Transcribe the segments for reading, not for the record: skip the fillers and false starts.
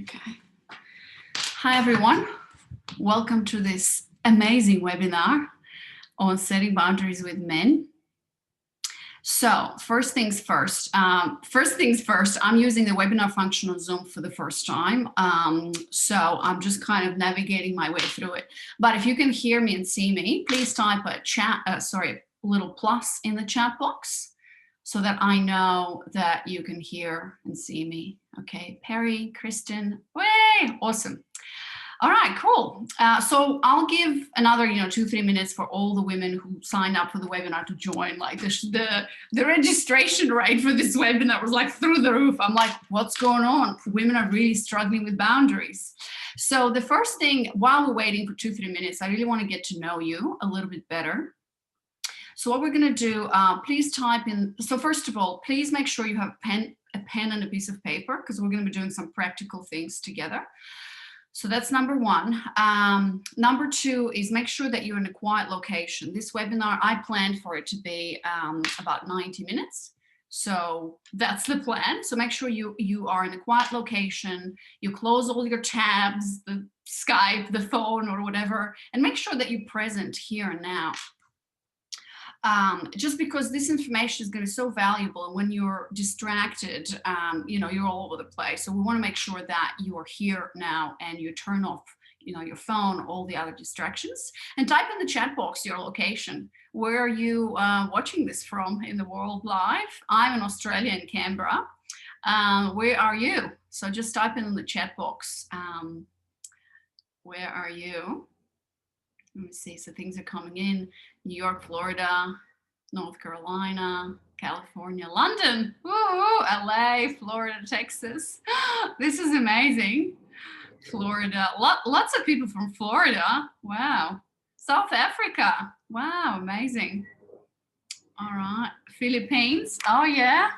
Okay. Hi, everyone. Welcome to this amazing webinar on setting boundaries with men. So first things first, I'm using the webinar function on Zoom for the first time. So I'm just kind of navigating my way through it. But if you can hear me and see me, please type a little plus in the chat box so that I know that you can hear and see me. Okay, Perry, Kristen, way, awesome. All right, cool. So I'll give another, 2-3 minutes for all the women who signed up for the webinar to join. Like the registration rate for this webinar was like through the roof. I'm like, what's going on? Women are really struggling with boundaries. So the first thing, while we're waiting for 2-3 minutes, I really want to get to know you a little bit better. So what we're going to do, please type in. So first of all, please make sure you have a pen and a piece of paper, because we're going to be doing some practical things together. So that's number one. Number two is make sure that you're in a quiet location. This webinar, I planned for it to be about 90 minutes. So that's the plan. So make sure you are in a quiet location. You close all your tabs, the Skype, the phone, or whatever, and make sure that you're present here and now. Just because this information is going to be so valuable, and when you're distracted, you're all over the place. So we want to make sure that you are here now and you turn off, your phone, all the other distractions, and type in the chat box your location. Where are you watching this from in the world live? I'm in Australia, in Canberra. Where are you? So just type in the chat box. Where are you? Let me see, so things are coming in. New York, Florida, North Carolina, California, London, woo, LA, Florida, Texas. This is amazing. Florida, lots of people from Florida. Wow. South Africa. Wow, amazing. All right. Philippines. Oh, yeah.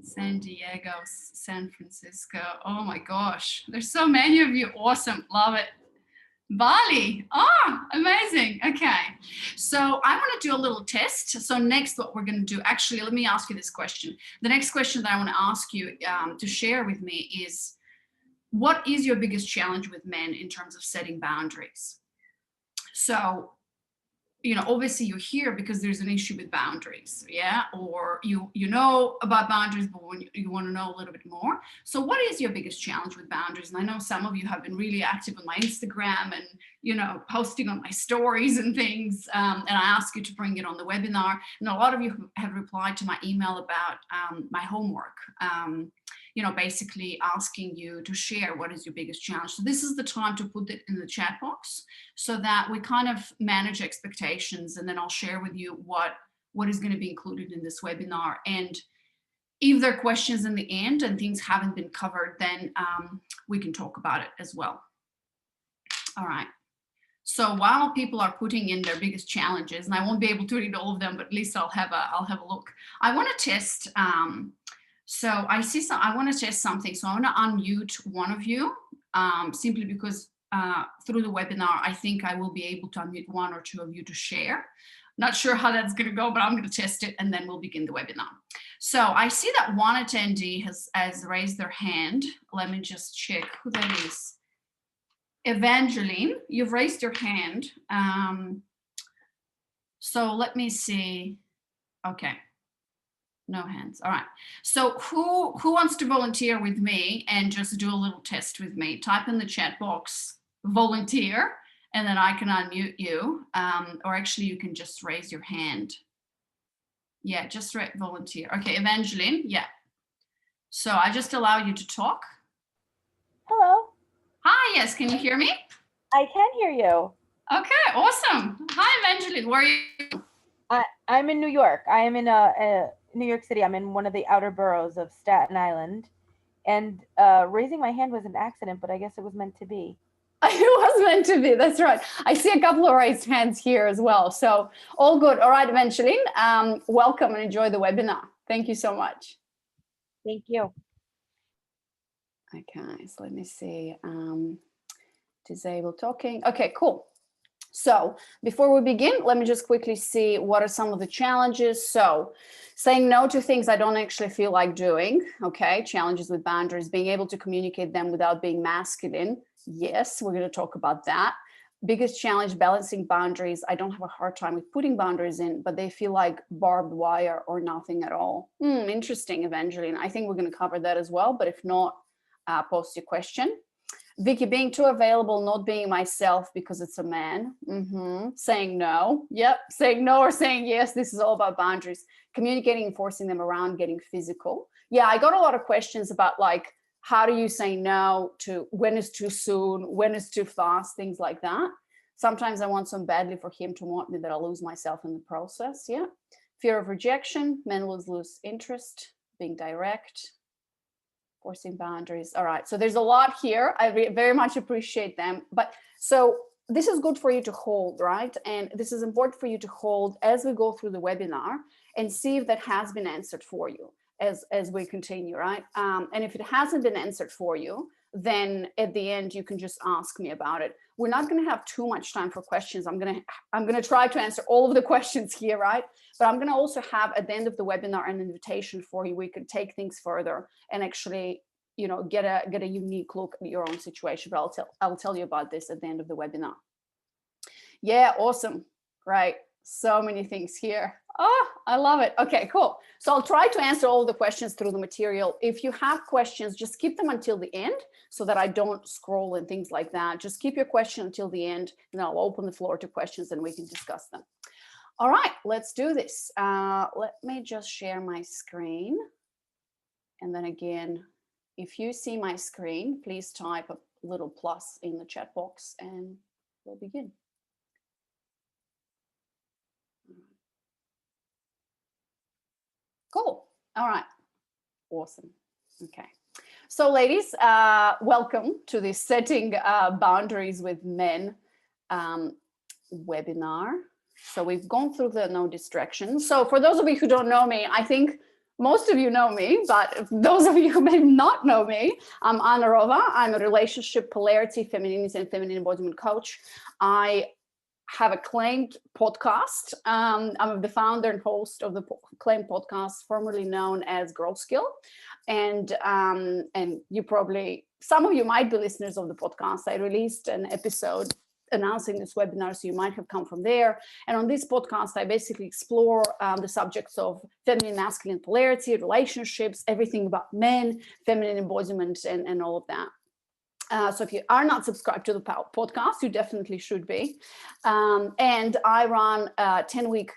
San Diego, San Francisco. Oh, my gosh. There's so many of you. Awesome. Love it. Bali. Oh, amazing. Okay. So I want to do a little test. So next, what we're going to do, actually, let me ask you this question. The next question that I want to ask you to share with me is, what is your biggest challenge with men in terms of setting boundaries? So, obviously you're here because there's an issue with boundaries, yeah? Or you know about boundaries, but you want to know a little bit more. So what is your biggest challenge with boundaries? And I know some of you have been really active on my Instagram and, posting on my stories and things. And I ask you to bring it on the webinar. And a lot of you have replied to my email about my homework. Basically asking you to share what is your biggest challenge. So this is the time to put it in the chat box so that we kind of manage expectations, and then I'll share with you what is going to be included in this webinar. And if there are questions in the end and things haven't been covered, then we can talk about it as well. All right. So while people are putting in their biggest challenges, and I won't be able to read all of them, but at least I'll have a look. I want to test. So I see I want to test something. So I want to unmute one of you simply because through the webinar, I think I will be able to unmute one or two of you to share. Not sure how that's going to go, but I'm going to test it and then we'll begin the webinar. So I see that one attendee has raised their hand. Let me just check who that is. Evangeline, you've raised your hand. So let me see. Okay. No hands. All right. So who wants to volunteer with me and just do a little test with me? Type in the chat box, volunteer, and then I can unmute you. Or actually, you can just raise your hand. Yeah, just volunteer. Okay, Evangeline. Yeah. So I just allow you to talk. Hello. Hi. Yes. Can you hear me? I can hear you. Okay. Awesome. Hi, Evangeline. Where are you? I'm in New York. I am in New York City. I'm in one of the outer boroughs of Staten Island, and raising my hand was an accident, but I guess it was meant to be. It was meant to be. That's right. I see a couple of raised hands here as well. So all good. All right, Evangeline, welcome and enjoy the webinar. Thank you so much. Thank you. Okay, so let me see. Disable talking. Okay, cool. So before we begin, let me just quickly see what are some of the challenges. So saying no to things I don't actually feel like doing. Okay. Challenges with boundaries, being able to communicate them without being masculine. Yes, we're going to talk about that. Biggest challenge, balancing boundaries. I don't have a hard time with putting boundaries in, but they feel like barbed wire or nothing at all. Interesting, Evangeline. I think we're going to cover that as well. But if not, post your question. Vicky, being too available, not being myself because it's a man. Saying no. Yep. Saying no or saying yes. This is all about boundaries. Communicating and forcing them around, getting physical. Yeah, I got a lot of questions about like, how do you say no to when is too soon, when is too fast, things like that. Sometimes I want so badly for him to want me that I'll lose myself in the process. Yeah. Fear of rejection, men will lose interest, being direct, forcing boundaries. All right. So there's a lot here. I very much appreciate them. But so this is good for you to hold, right? And this is important for you to hold as we go through the webinar and see if that has been answered for you as we continue, right? And if it hasn't been answered for you, then at the end you can just ask me about it. We're not going to have too much time for questions. I'm going to try to answer all of the questions here, right? But I'm going to also have at the end of the webinar an invitation for you. We could take things further and actually, you know, get a unique look at your own situation. But I'll tell you about this at the end of the webinar. Yeah, awesome, great. So many things here. Oh, I love it. Okay, cool. So I'll try to answer all the questions through the material. If you have questions, just keep them until the end so that I don't scroll and things like that. Just keep your question until the end, and I'll open the floor to questions and we can discuss them. All right, let's do this. Let me just share my screen. And then again, if you see my screen, please type a little plus in the chat box and we'll begin. Cool. All right. Awesome. Okay. So ladies, welcome to this Setting Boundaries with Men webinar. So we've gone through the no distractions. So for those of you who don't know me, I think most of you know me, but those of you who may not know me, I'm Anna Rova. I'm a relationship, polarity, femininity, and feminine embodiment coach. I have a claimed podcast. I'm the founder and host of the claimed podcast, formerly known as Girl Skill. And you probably, some of you might be listeners of the podcast. I released an episode announcing this webinar, so you might have come from there. And on this podcast, I basically explore the subjects of feminine, masculine polarity, relationships, everything about men, feminine embodiment, and all of that. So if you are not subscribed to the podcast, you definitely should be. And I run a 10-week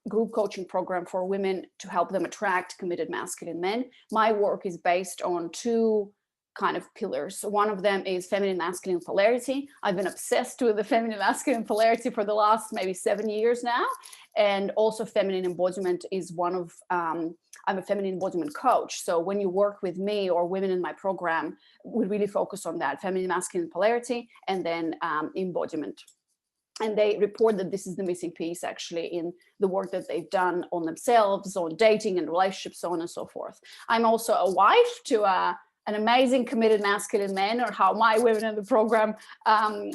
group coaching program for women to help them attract committed masculine men. My work is based on two kind of pillars. One of them is feminine masculine polarity. I've been obsessed with the feminine masculine polarity for the last maybe 7 years now. And also feminine embodiment is one of, I'm a feminine embodiment coach. So when you work with me or women in my program, we really focus on that, feminine masculine polarity and then embodiment. And they report that this is the missing piece actually in the work that they've done on themselves, on dating and relationships, so on and so forth. I'm also a wife to an amazing committed masculine man, or how my women in the program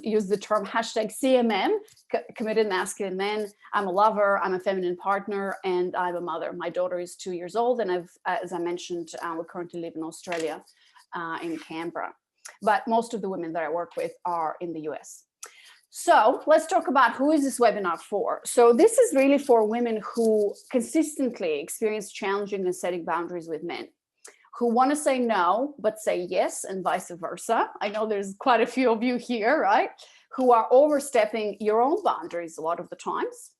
use the term #CMM, committed masculine men. I'm a lover, I'm a feminine partner, and I'm a mother. My daughter is 2 years old, and I've, as I mentioned, we currently live in Australia, in Canberra. But most of the women that I work with are in the US. So let's talk about who is this webinar for. So this is really for women who consistently experience challenging and setting boundaries with men, who want to say no, but say yes, and vice versa. I know there's quite a few of you here, right? Who are overstepping your own boundaries a lot of the times,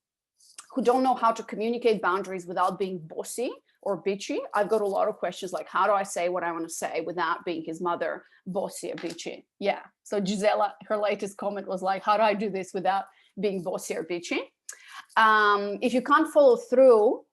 who don't know how to communicate boundaries without being bossy or bitchy. I've got a lot of questions like, how do I say what I want to say without being his mother, bossy or bitchy? Yeah. So Gisela, her latest comment was like, how do I do this without being bossy or bitchy? If you can't follow through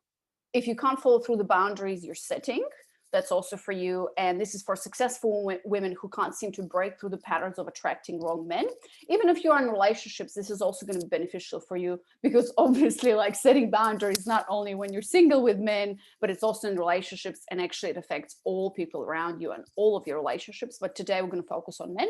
the boundaries you're setting, that's also for you. And this is for successful women who can't seem to break through the patterns of attracting wrong men. Even if you're in relationships, this is also going to be beneficial for you, because obviously, like, setting boundaries, not only when you're single with men, but it's also in relationships, and actually it affects all people around you and all of your relationships. But today we're going to focus on men.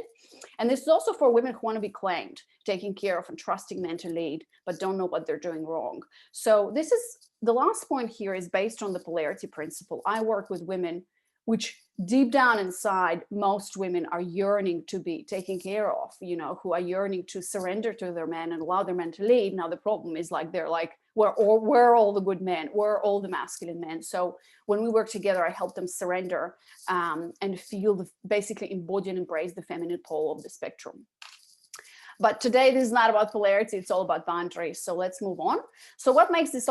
And this is also for women who want to be claimed, taking care of and trusting men to lead, but don't know what they're doing wrong. So this is the last point here, is based on the polarity principle. I work with women which deep down inside, most women are yearning to be taken care of, you know, who are yearning to surrender to their men and allow their men to lead. Now, the problem is, like, they're like, where are all the good men? Where are all the masculine men? So when we work together, I help them surrender and feel basically embody and embrace the feminine pole of the spectrum. But today, this is not about polarity, it's all about boundaries. So let's move on. So what makes this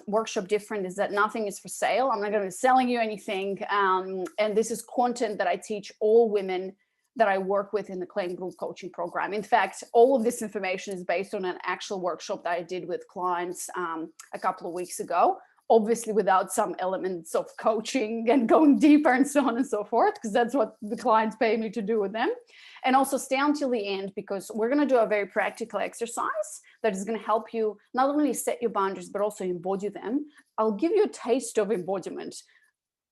workshop different is that nothing is for sale. I'm not going to be selling you anything. And this is content that I teach all women that I work with in the Claim Group coaching program. In fact, all of this information is based on an actual workshop that I did with clients a couple of weeks ago. Obviously without some elements of coaching and going deeper and so on and so forth, because that's what the clients pay me to do with them. And also stay until the end, because we're going to do a very practical exercise that is going to help you not only set your boundaries, but also embody them. I'll give you a taste of embodiment.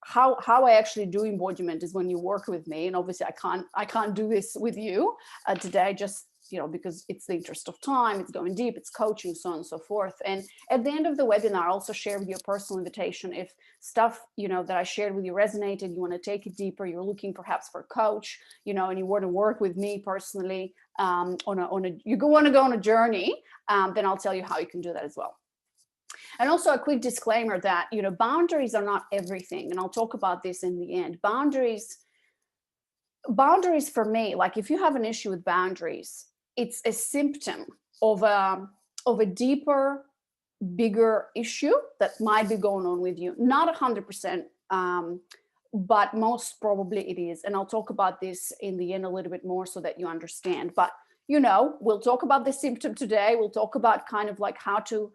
How I actually do embodiment is when you work with me, and obviously I can't do this with you today, just, you know, because it's the interest of time, it's going deep, it's coaching, so on and so forth. And at the end of the webinar, I'll also share with you a personal invitation. If stuff, you know, that I shared with you resonated, you want to take it deeper, you're looking perhaps for a coach, you know, and you want to work with me personally you want to go on a journey, then I'll tell you how you can do that as well. And also a quick disclaimer that, you know, boundaries are not everything. And I'll talk about this in the end. Boundaries for me, like, if you have an issue with boundaries, it's a symptom of a deeper, bigger issue that might be going on with you. Not 100%, but most probably it is. And I'll talk about this in the end a little bit more so that you understand. But, you know, we'll talk about the symptom today. We'll talk about kind of like how to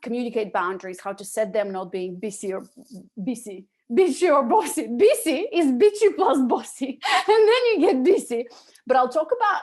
communicate boundaries, how to set them, not being bitchy or bossy. Busy is bitchy plus bossy, and then you get busy. But I'll talk about,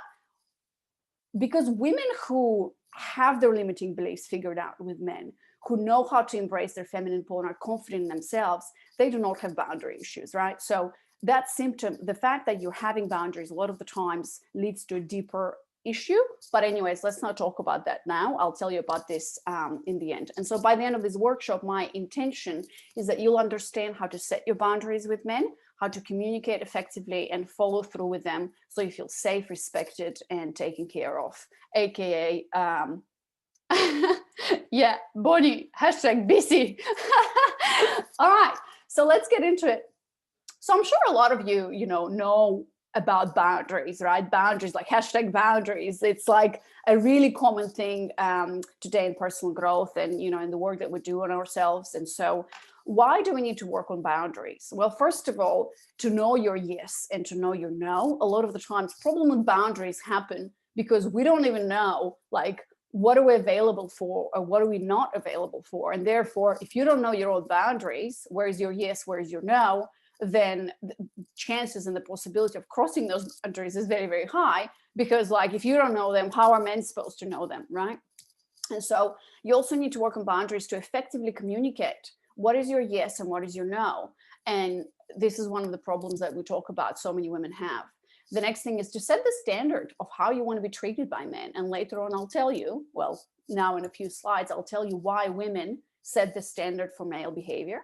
because women who have their limiting beliefs figured out with men, who know how to embrace their feminine pole and are confident in themselves, they do not have boundary issues, right? So that symptom, the fact that you're having boundaries, a lot of the times leads to a deeper issue. But anyways, let's not talk about that now. I'll tell you about this in the end. And so by the end of this workshop, my intention is that you'll understand how to set your boundaries with men, how to communicate effectively and follow through with them, so you feel safe, respected, and taken care of, aka yeah, Bonnie, #busy. All right, so let's get into it. So I'm sure a lot of you, you know about boundaries, right? Boundaries, like #boundaries. It's like a really common thing today in personal growth and, you know, in the work that we do on ourselves. And so why do we need to work on boundaries? Well, first of all, to know your yes and to know your no. A lot of the times problem with boundaries happen because we don't even know, like, what are we available for or what are we not available for? And therefore, if you don't know your own boundaries, where's your yes, where's your no, then the chances and the possibility of crossing those boundaries is very, very high, because, like, if you don't know them, how are men supposed to know them, right? And so you also need to work on boundaries to effectively communicate what is your yes and what is your no. And this is one of the problems that we talk about so many women have. The next thing is to set the standard of how you want to be treated by men. And later on, I'll tell you, well, now in a few slides, I'll tell you why women set the standard for male behavior.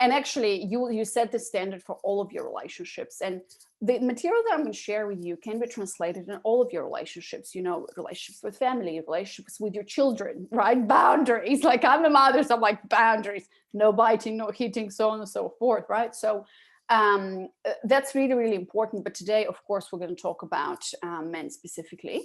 And actually, you set the standard for all of your relationships. And the material that I'm going to share with you can be translated in all of your relationships, you know, relationships with family, relationships with your children, right? Boundaries. Like, I'm a mother, so I'm like, boundaries, no biting, no hitting, so on and so forth, right? So that's really, really important. But today, of course, we're going to talk about men specifically,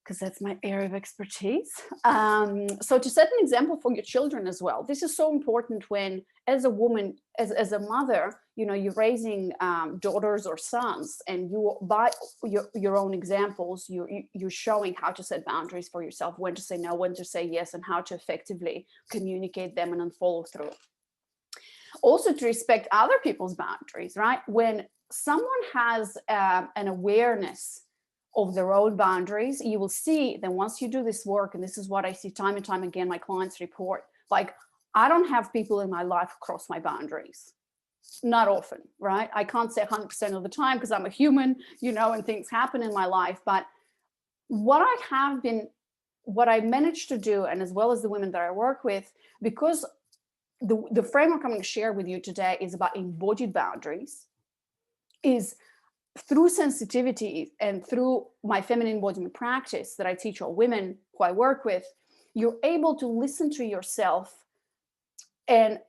because that's my area of expertise. So to set an example for your children as well, this is so important when, as a woman, as a mother, you know, you're raising daughters or sons, and you, by your own examples, you're showing how to set boundaries for yourself, when to say no, when to say yes, and how to effectively communicate them and then follow through. Also to respect other people's boundaries, right? When someone has an awareness of their own boundaries, you will see that once you do this work, and this is what I see time and time again, my clients report, like, I don't have people in my life who cross my boundaries. Not often, right? I can't say 100% of the time because I'm a human, you know, and things happen in my life. But what I managed to do, and as well as the women that I work with, because the framework I'm going to share with you today is about embodied boundaries, is through sensitivity and through my feminine embodiment practice that I teach all women who I work with, you're able to listen to yourself and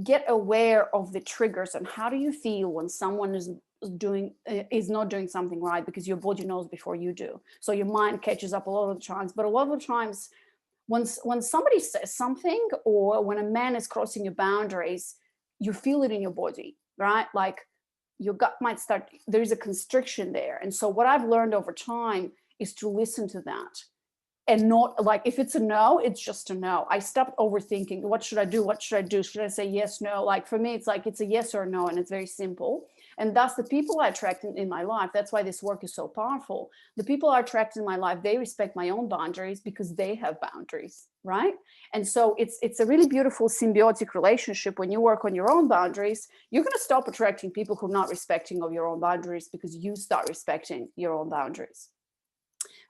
get aware of the triggers and how do you feel when someone is not doing something right, because your body knows before you do. So your mind catches up a lot of the times, but a lot of the times when somebody says something or when a man is crossing your boundaries, you feel it in your body, right? Like your gut might start, there's a constriction there. And so what I've learned over time is to listen to that. And not like, if it's a no, it's just a no. I stopped overthinking. What should I do? What should I do? Should I say yes, no? Like for me, it's like, it's a yes or no. And it's very simple. And that's the people I attract in my life. That's why this work is so powerful. The people I attract in my life, they respect my own boundaries because they have boundaries, right? And so it's a really beautiful symbiotic relationship. When you work on your own boundaries, you're going to stop attracting people who are not respecting of your own boundaries because you start respecting your own boundaries.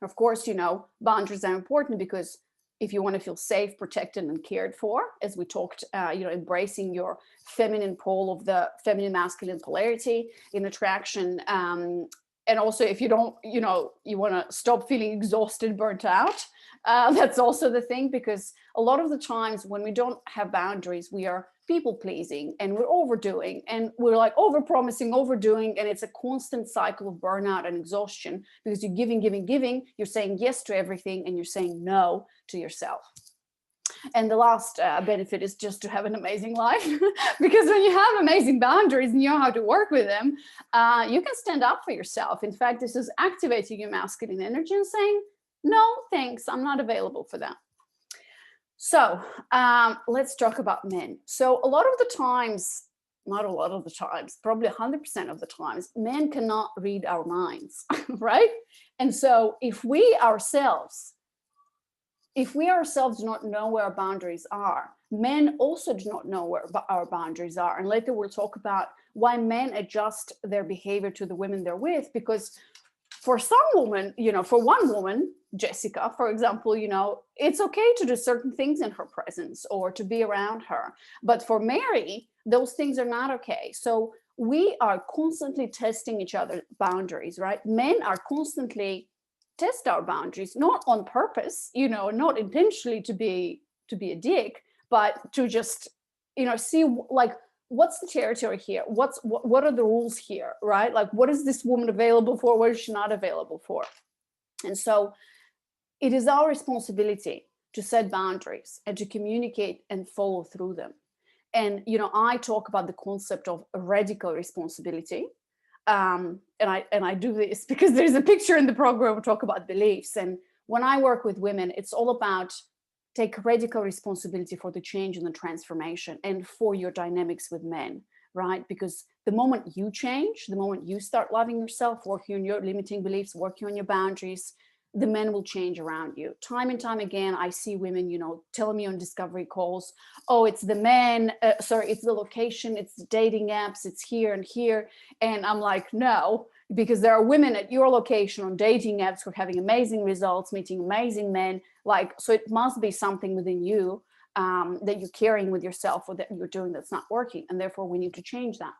Of course, you know, boundaries are important because if you want to feel safe, protected, and cared for, as we talked, you know, embracing your feminine pole of the feminine masculine polarity in attraction. And also if you don't, you know, you want to stop feeling exhausted, burnt out. That's also the thing, because a lot of the times when we don't have boundaries, we are people pleasing and we're overdoing and we're like over promising, overdoing. And it's a constant cycle of burnout and exhaustion because you're giving, you're saying yes to everything and you're saying no to yourself. And the last benefit is just to have an amazing life because when you have amazing boundaries and you know how to work with them, you can stand up for yourself. In fact, this is activating your masculine energy and saying, no, thanks, I'm not available for that. So let's talk about men. So a lot of the times, not a lot of the times, probably 100% of the times, men cannot read our minds, right? And so if we ourselves do not know where our boundaries are, men also do not know where our boundaries are. And later we'll talk about why men adjust their behavior to the women they're with, because for some women, you know, for one woman, Jessica, for example, you know, it's okay to do certain things in her presence or to be around her. But for Mary, those things are not okay. So we are constantly testing each other's boundaries, right? Men are constantly test our boundaries, not on purpose, you know, not intentionally to be a dick, but to just, you know, see like, what's the territory here? What are the rules here, right? Like, what is this woman available for? What is she not available for? And so it is our responsibility to set boundaries and to communicate and follow through them. And, you know, I talk about the concept of radical responsibility. And I do this because there's a picture in the program we talk about beliefs. And when I work with women, it's all about take radical responsibility for the change and the transformation and for your dynamics with men, right? Because the moment you change, the moment you start loving yourself, working on your limiting beliefs, working on your boundaries, the men will change around you. Time and time again, I see women, you know, telling me on discovery calls, oh, it's the men, it's the location, it's the dating apps, it's here and here. And I'm like, no, because there are women at your location on dating apps who are having amazing results, meeting amazing men. Like, so it must be something within you that you're carrying with yourself or that you're doing that's not working. And therefore we need to change that.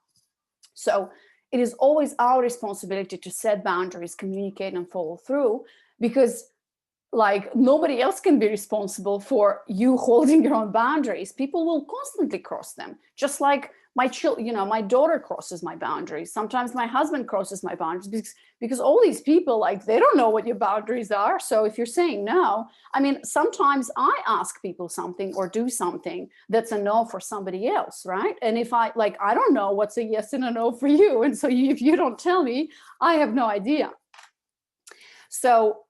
So it is always our responsibility to set boundaries, communicate and follow through, because like nobody else can be responsible for you holding your own boundaries. People will constantly cross them. Just like my daughter crosses my boundaries. Sometimes my husband crosses my boundaries because all these people, like, they don't know what your boundaries are. So if you're saying no, I mean, sometimes I ask people something or do something that's a no for somebody else, right? And if I don't know what's a yes and a no for you. And so if you don't tell me, I have no idea. So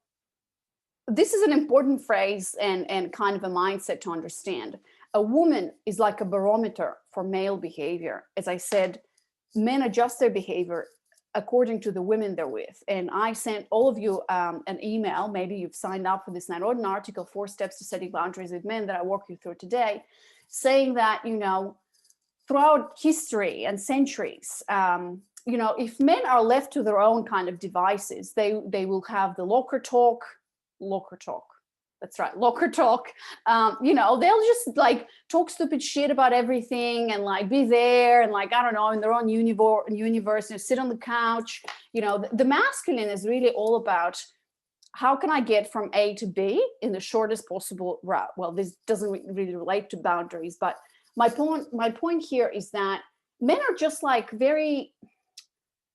this is an important phrase and kind of a mindset to understand. A woman is like a barometer for male behavior. As I said, men adjust their behavior according to the women they're with. And I sent all of you an email, maybe you've signed up for this, and I wrote an article, 4 Steps to Setting Boundaries with Men, that I walk you through today, saying that, you know, throughout history and centuries, you know, if men are left to their own kind of devices, they will have the locker talk. That's right, locker talk. You know, they'll just like talk stupid shit about everything and like be there and like, I don't know, in their own universe, and sit on the couch. You know, the masculine is really all about how can I get from A to B in the shortest possible route. Well, this doesn't really relate to boundaries, but my point here is that men are just like very,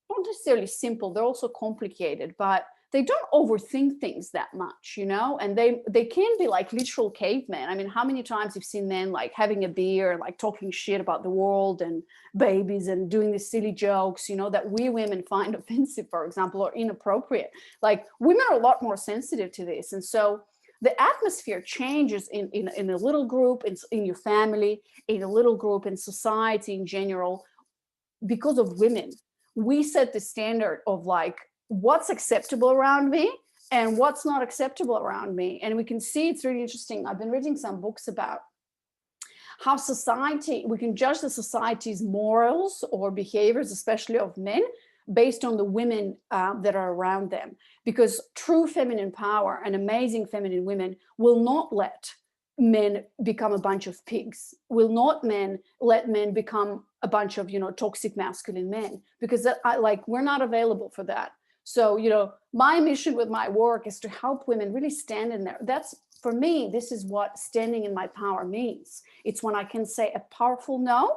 not necessarily simple, they're also complicated, but they don't overthink things that much, you know, and they can be like literal cavemen. I mean, how many times you've seen men like having a beer and like talking shit about the world and babies and doing these silly jokes, you know, that we women find offensive, for example, or inappropriate. Like women are a lot more sensitive to this. And so the atmosphere changes in a little group, in your family, in a little group, in society in general, because of women. We set the standard of like what's acceptable around me and what's not acceptable around me. And we can see it's really interesting. I've been reading some books about how we can judge the society's morals or behaviors, especially of men, based on the women that are around them. Because true feminine power and amazing feminine women will not let men become a bunch of pigs, will not let men become a bunch of, you know, toxic masculine men, because we're not available for that. So, you know, my mission with my work is to help women really stand in there. That's, for me, this is what standing in my power means. It's when I can say a powerful no,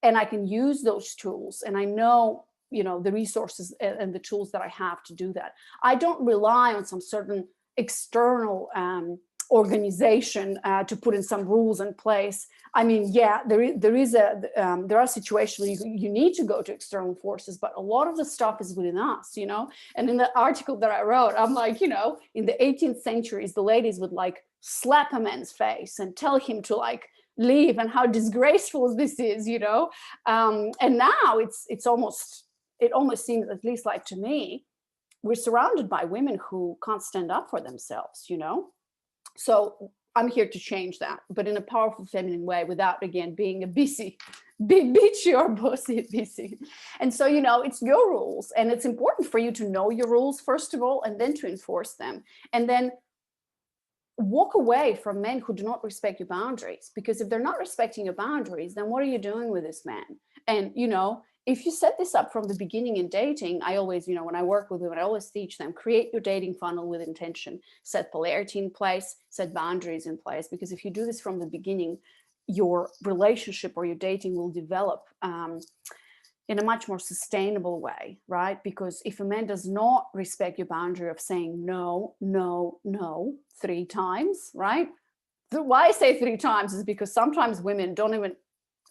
and I can use those tools, and I know, you know, the resources and the tools that I have to do that. I don't rely on some certain external organization to put in some rules in place. I mean, yeah, there are situations where you need to go to external forces, but a lot of the stuff is within us, you know. And in the article that I wrote, I'm like, you know, in the 18th centuries, the ladies would like slap a man's face and tell him to like leave, and how disgraceful this is, you know. And now it almost seems, at least like to me, we're surrounded by women who can't stand up for themselves, you know. So I'm here to change that, but in a powerful feminine way, without, again, being a big bitchy or bossy busy. And so, you know, it's your rules, and it's important for you to know your rules, first of all, and then to enforce them. And then walk away from men who do not respect your boundaries, because if they're not respecting your boundaries, then what are you doing with this man? And, you know, if you set this up from the beginning in dating, I always, you know, when I work with women, I always teach them, create your dating funnel with intention, set polarity in place, set boundaries in place. Because if you do this from the beginning, your relationship or your dating will develop in a much more sustainable way, right? Because if a man does not respect your boundary of saying no, no, no 3 times, right? Why I say 3 times is because sometimes women don't even,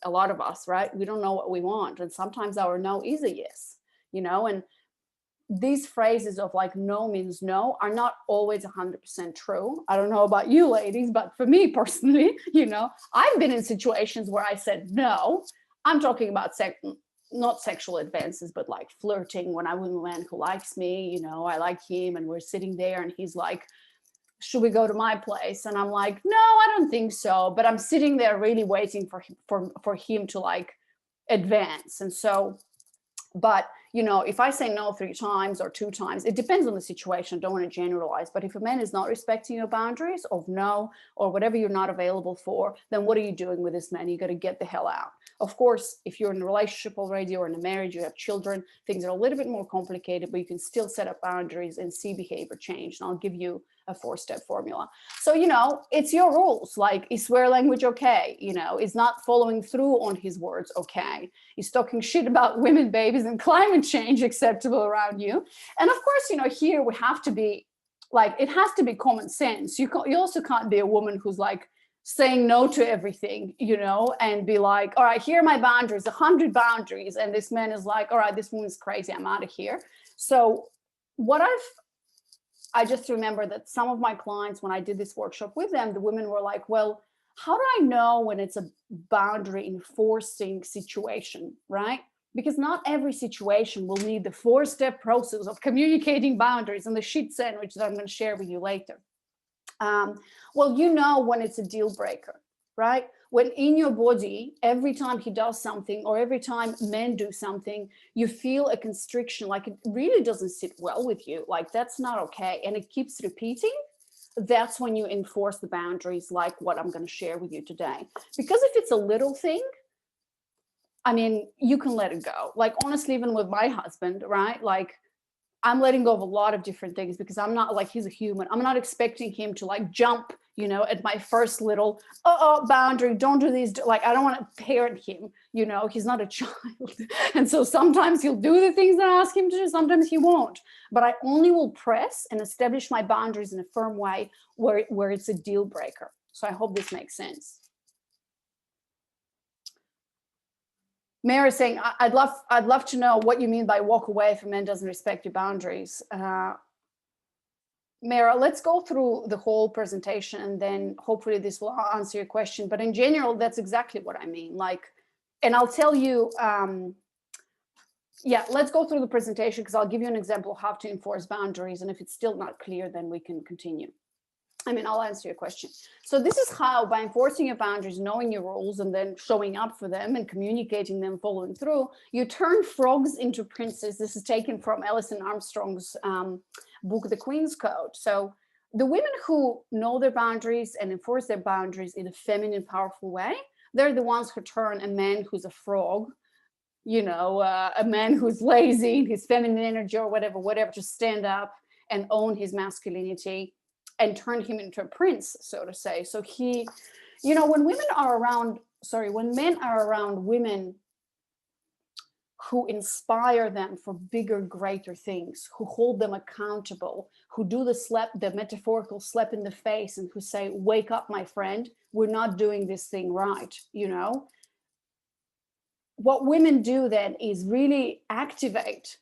a lot of us, right? We don't know what we want. And sometimes our no is a yes, you know, and these phrases of like no means no are not always 100% true. I don't know about you ladies, but for me personally, you know, I've been in situations where I said no. I'm talking about not sexual advances, but like flirting, when I with a man who likes me, you know, I like him, and we're sitting there and he's like, should we go to my place? And I'm like, no, I don't think so. But I'm sitting there really waiting for him to like advance. And so, but, you know, if I say no 3 times or 2 times, it depends on the situation. I don't want to generalize. But if a man is not respecting your boundaries of no, or whatever you're not available for, then what are you doing with this man? You got to get the hell out. Of course, if you're in a relationship already or in a marriage, you have children, things are a little bit more complicated, but you can still set up boundaries and see behavior change. And I'll give you a 4-step formula. So, you know, it's your rules. Like, is swear language okay? You know, is not following through on his words okay? Is talking shit about women, babies, and climate change acceptable around you? And of course, you know, here we have to be like, it has to be common sense. You also can't be a woman who's like saying no to everything, you know, and be like, all right, here are my boundaries, 100 boundaries. And this man is like, all right, this woman's crazy, I'm out of here. So what I just remember that some of my clients, when I did this workshop with them, the women were like, well, how do I know when it's a boundary enforcing situation, right? Because not every situation will need the 4-step process of communicating boundaries and the shit sandwich that I'm going to share with you later. Well, you know when it's a deal breaker, right? When in your body, every time he does something or every time men do something, you feel a constriction, like it really doesn't sit well with you, like that's not okay, and it keeps repeating. That's when you enforce the boundaries like what I'm going to share with you today. Because if it's a little thing, I mean, you can let it go. Like, honestly, even with my husband, right? Like, I'm letting go of a lot of different things because I'm not like, he's a human. I'm not expecting him to like jump, you know, at my first little, boundary, don't do these. Like, I don't want to parent him, you know, he's not a child. And so sometimes he'll do the things that I ask him to do, sometimes he won't. But I only will press and establish my boundaries in a firm way where it's a deal breaker. So I hope this makes sense. Mary is saying, I'd love to know what you mean by walk away if a man doesn't respect your boundaries. Mara, let's go through the whole presentation and then hopefully this will answer your question. But in general, that's exactly what I mean. Like, and I'll tell you, yeah, let's go through the presentation because I'll give you an example of how to enforce boundaries. And if it's still not clear, then we can continue. I mean, I'll answer your question. So this is how, by enforcing your boundaries, knowing your rules, and then showing up for them and communicating them, following through, you turn frogs into princes. This is taken from Alison Armstrong's book, The Queen's Code. So the women who know their boundaries and enforce their boundaries in a feminine, powerful way, they're the ones who turn a man who's a frog, you know, a man who's lazy, his feminine energy or whatever, to stand up and own his masculinity and turn him into a prince, so to say. So he, you know, when men are around women who inspire them for bigger, greater things, who hold them accountable, who do the metaphorical slap in the face and who say, wake up, my friend, we're not doing this thing right, you know. What women do then is really activate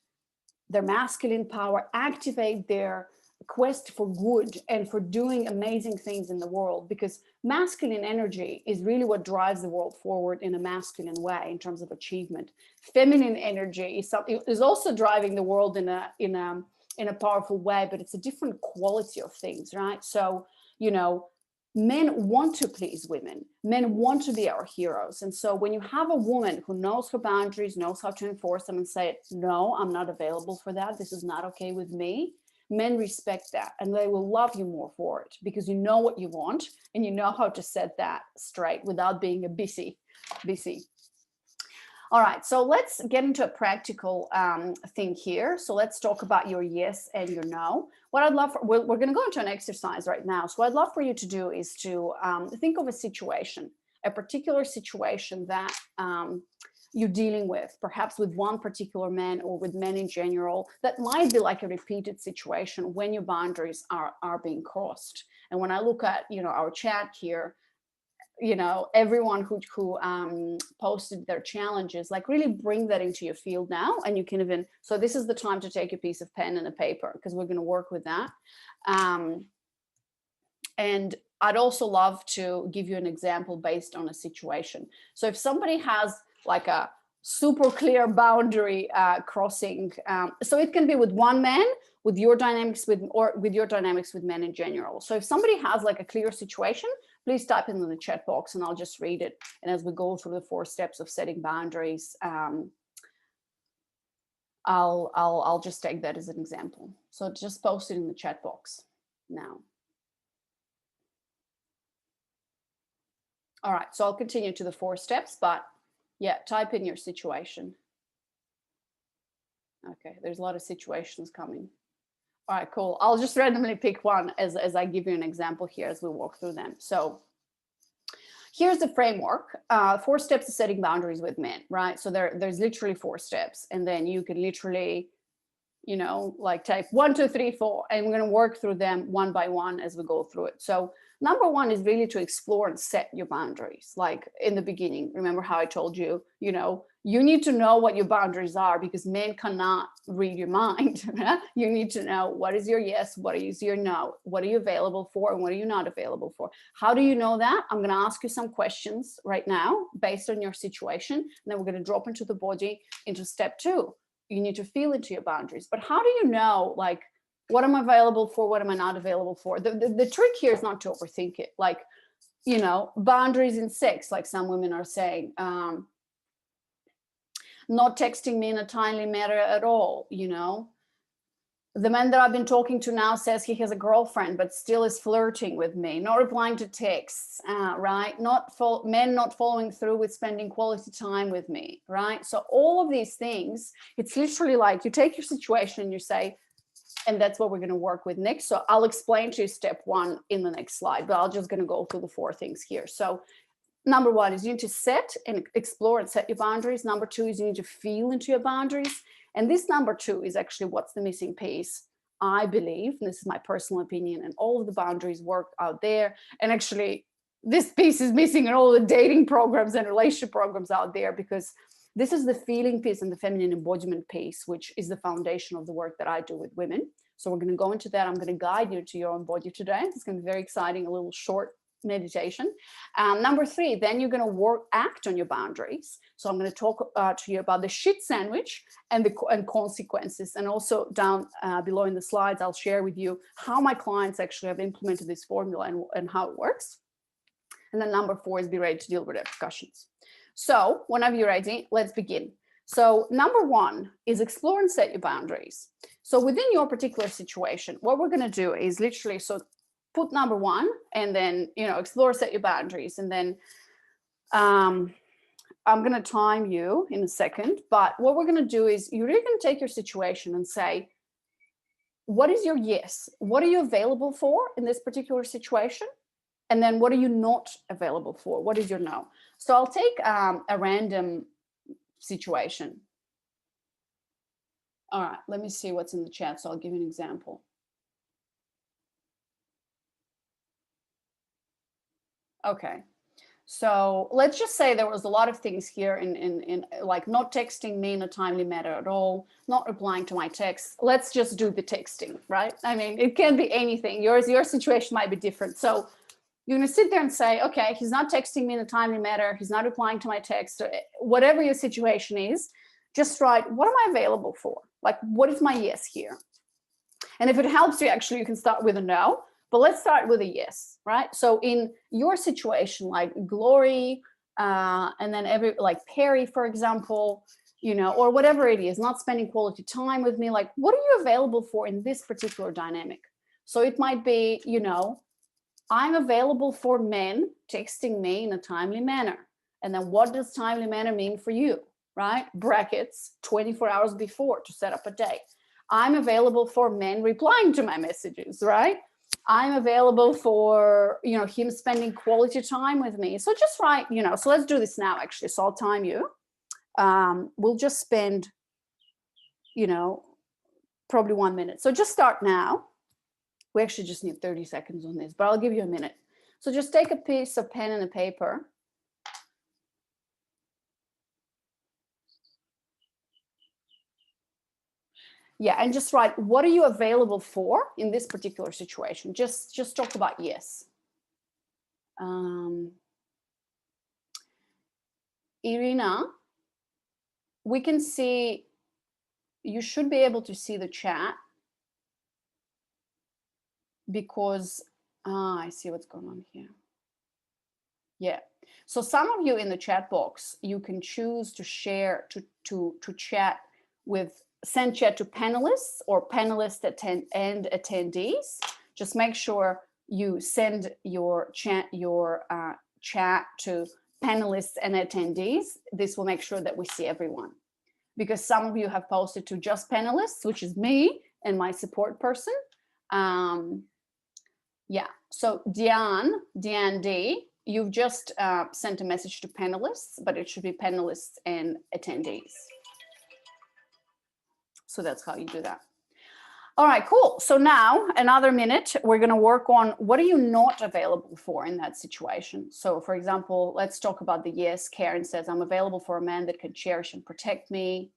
their masculine power, activate their quest for good and for doing amazing things in the world, because masculine energy is really what drives the world forward in a masculine way in terms of achievement. Feminine energy is also driving the world in a powerful way, but it's a different quality of things, right? So, you know, men want to please women. Men want to be our heroes. And so when you have a woman who knows her boundaries, knows how to enforce them and say, no, I'm not available for that, this is not okay with me, men respect that and they will love you more for it because you know what you want and you know how to set that straight without being a busy. All right, so let's get into a practical thing here. So let's talk about your yes and your no. What I'd love, we're going to go into an exercise right now. So what I'd love for you to do is to think of a situation, a particular situation that you're dealing with, perhaps with one particular man or with men in general, that might be like a repeated situation when your boundaries are being crossed. And when I look at, you know, our chat here, you know, everyone who posted their challenges, like really bring that into your field now. And you can even, so this is the time to take a piece of pen and a paper because we're going to work with that. And I'd also love to give you an example based on a situation. So if somebody has like a super clear boundary crossing, so it can be with one man, with your dynamics or with your dynamics with men in general. So if somebody has like a clear situation, please type it in the chat box and I'll just read it. And as we go through the 4 steps of setting boundaries, I'll just take that as an example. So just post it in the chat box now. All right, so I'll continue to the 4 steps, but yeah, type in your situation. Okay, there's a lot of situations coming. All right, cool. I'll just randomly pick one as I give you an example here as we walk through them. So here's the framework, 4 steps to setting boundaries with men, right? So there's literally 4 steps, and then you can literally you know, like type 1, 2, 3, 4, and we're going to work through them one by one as we go through it. So number one is really to explore and set your boundaries. Like in the beginning, remember how I told you, you know, you need to know what your boundaries are because men cannot read your mind. You need to know what is your yes, what is your no, what are you available for, and what are you not available for. How do you know that? I'm going to ask you some questions right now based on your situation, and then we're going to drop into the body into step 2. You need to feel into your boundaries. But how do you know, like, what am I available for? What am I not available for? The trick here is not to overthink it. Like, you know, boundaries in sex, like some women are saying, not texting me in a timely manner at all, you know. The man that I've been talking to now says he has a girlfriend, but still is flirting with me, not replying to texts, right? Men not following through with spending quality time with me, right? So all of these things, it's literally like you take your situation and you say, and that's what we're going to work with next. So I'll explain to you step 1 in the next slide, but I'm just going to go through the 4 things here. So number 1 is you need to set and explore and set your boundaries. Number 2 is you need to feel into your boundaries. And this number 2 is actually what's the missing piece, I believe. And this is my personal opinion, and all of the boundaries work out there. And actually, this piece is missing in all the dating programs and relationship programs out there, because this is the feeling piece and the feminine embodiment piece, which is the foundation of the work that I do with women. So we're going to go into that. I'm going to guide you to your own body today. It's going to be very exciting, a little short meditation. Number 3, then you're going to act on your boundaries. So I'm going to talk to you about the shit sandwich and consequences, and also down below in the slides I'll share with you how my clients actually have implemented this formula and how it works. And then number 4 is be ready to deal with repercussions. So whenever you're ready, let's begin. So number 1 is explore and set your boundaries. So within your particular situation, what we're going to do is literally, so put number 1 and then, you know, explore, set your boundaries. And then I'm going to time you in a second. But what we're going to do is you're really going to take your situation and say, what is your yes? What are you available for in this particular situation? And then what are you not available for? What is your no? So I'll take a random situation. All right, let me see what's in the chat. So I'll give you an example. Okay, so let's just say there was a lot of things here in like not texting me in a timely manner at all, not replying to my texts. Let's just do the texting, right? I mean, it can be anything. Your situation might be different. So you're going to sit there and say, okay, he's not texting me in a timely manner. He's not replying to my text. Whatever your situation is, just write, what am I available for? Like, what is my yes here? And if it helps you, actually, you can start with a no. But let's start with a yes, right? So in your situation, like Glory, and then like Perry, for example, you know, or whatever it is, not spending quality time with me, like, what are you available for in this particular dynamic? So it might be, you know, I'm available for men texting me in a timely manner. And then what does timely manner mean for you, right? Brackets, 24 hours before to set up a date. I'm available for men replying to my messages, right? I'm available for, you know, him spending quality time with me. So just write, you know, so let's do this now, actually. So I'll time you. We'll just spend, you know, probably 1 minute. So just start now. We actually just need 30 seconds on this, but I'll give you a minute. So just take a piece of pen and a paper. Yeah, and just write, what are you available for in this particular situation? Just talk about yes. Irina, we can see, you should be able to see the chat because, I see what's going on here. Yeah. So some of you in the chat box, you can choose to share, to chat with, send chat to panelists or panelists and attendees. Just make sure you send your chat to panelists and attendees. This will make sure that we see everyone. Because some of you have posted to just panelists, which is me and my support person. Yeah, so Diane D, you've just sent a message to panelists, but it should be panelists and attendees. So that's how you do that. All right, cool. So now another minute, we're going to work on what are you not available for in that situation. So for example, let's talk about the yes. Karen says, I'm available for a man that can cherish and protect me.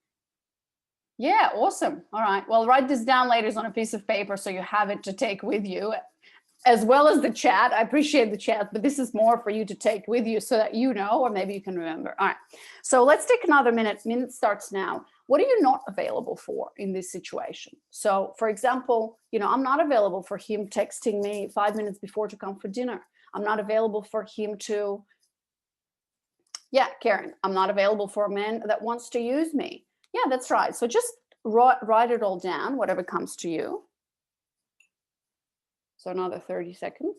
Yeah, awesome. All right. Well, write this down, ladies, on a piece of paper so you have it to take with you, as well as the chat. I appreciate the chat, but this is more for you to take with you so that you know, or maybe you can remember. All right. So let's take another minute. Minute starts now. What are you not available for in this situation? So for example, I'm not available for him texting me 5 minutes before to come for dinner. I'm not available for him to, yeah, Karen, I'm not available for a man that wants to use me. Yeah, that's right. So just write it all down, whatever comes to you. So another 30 seconds.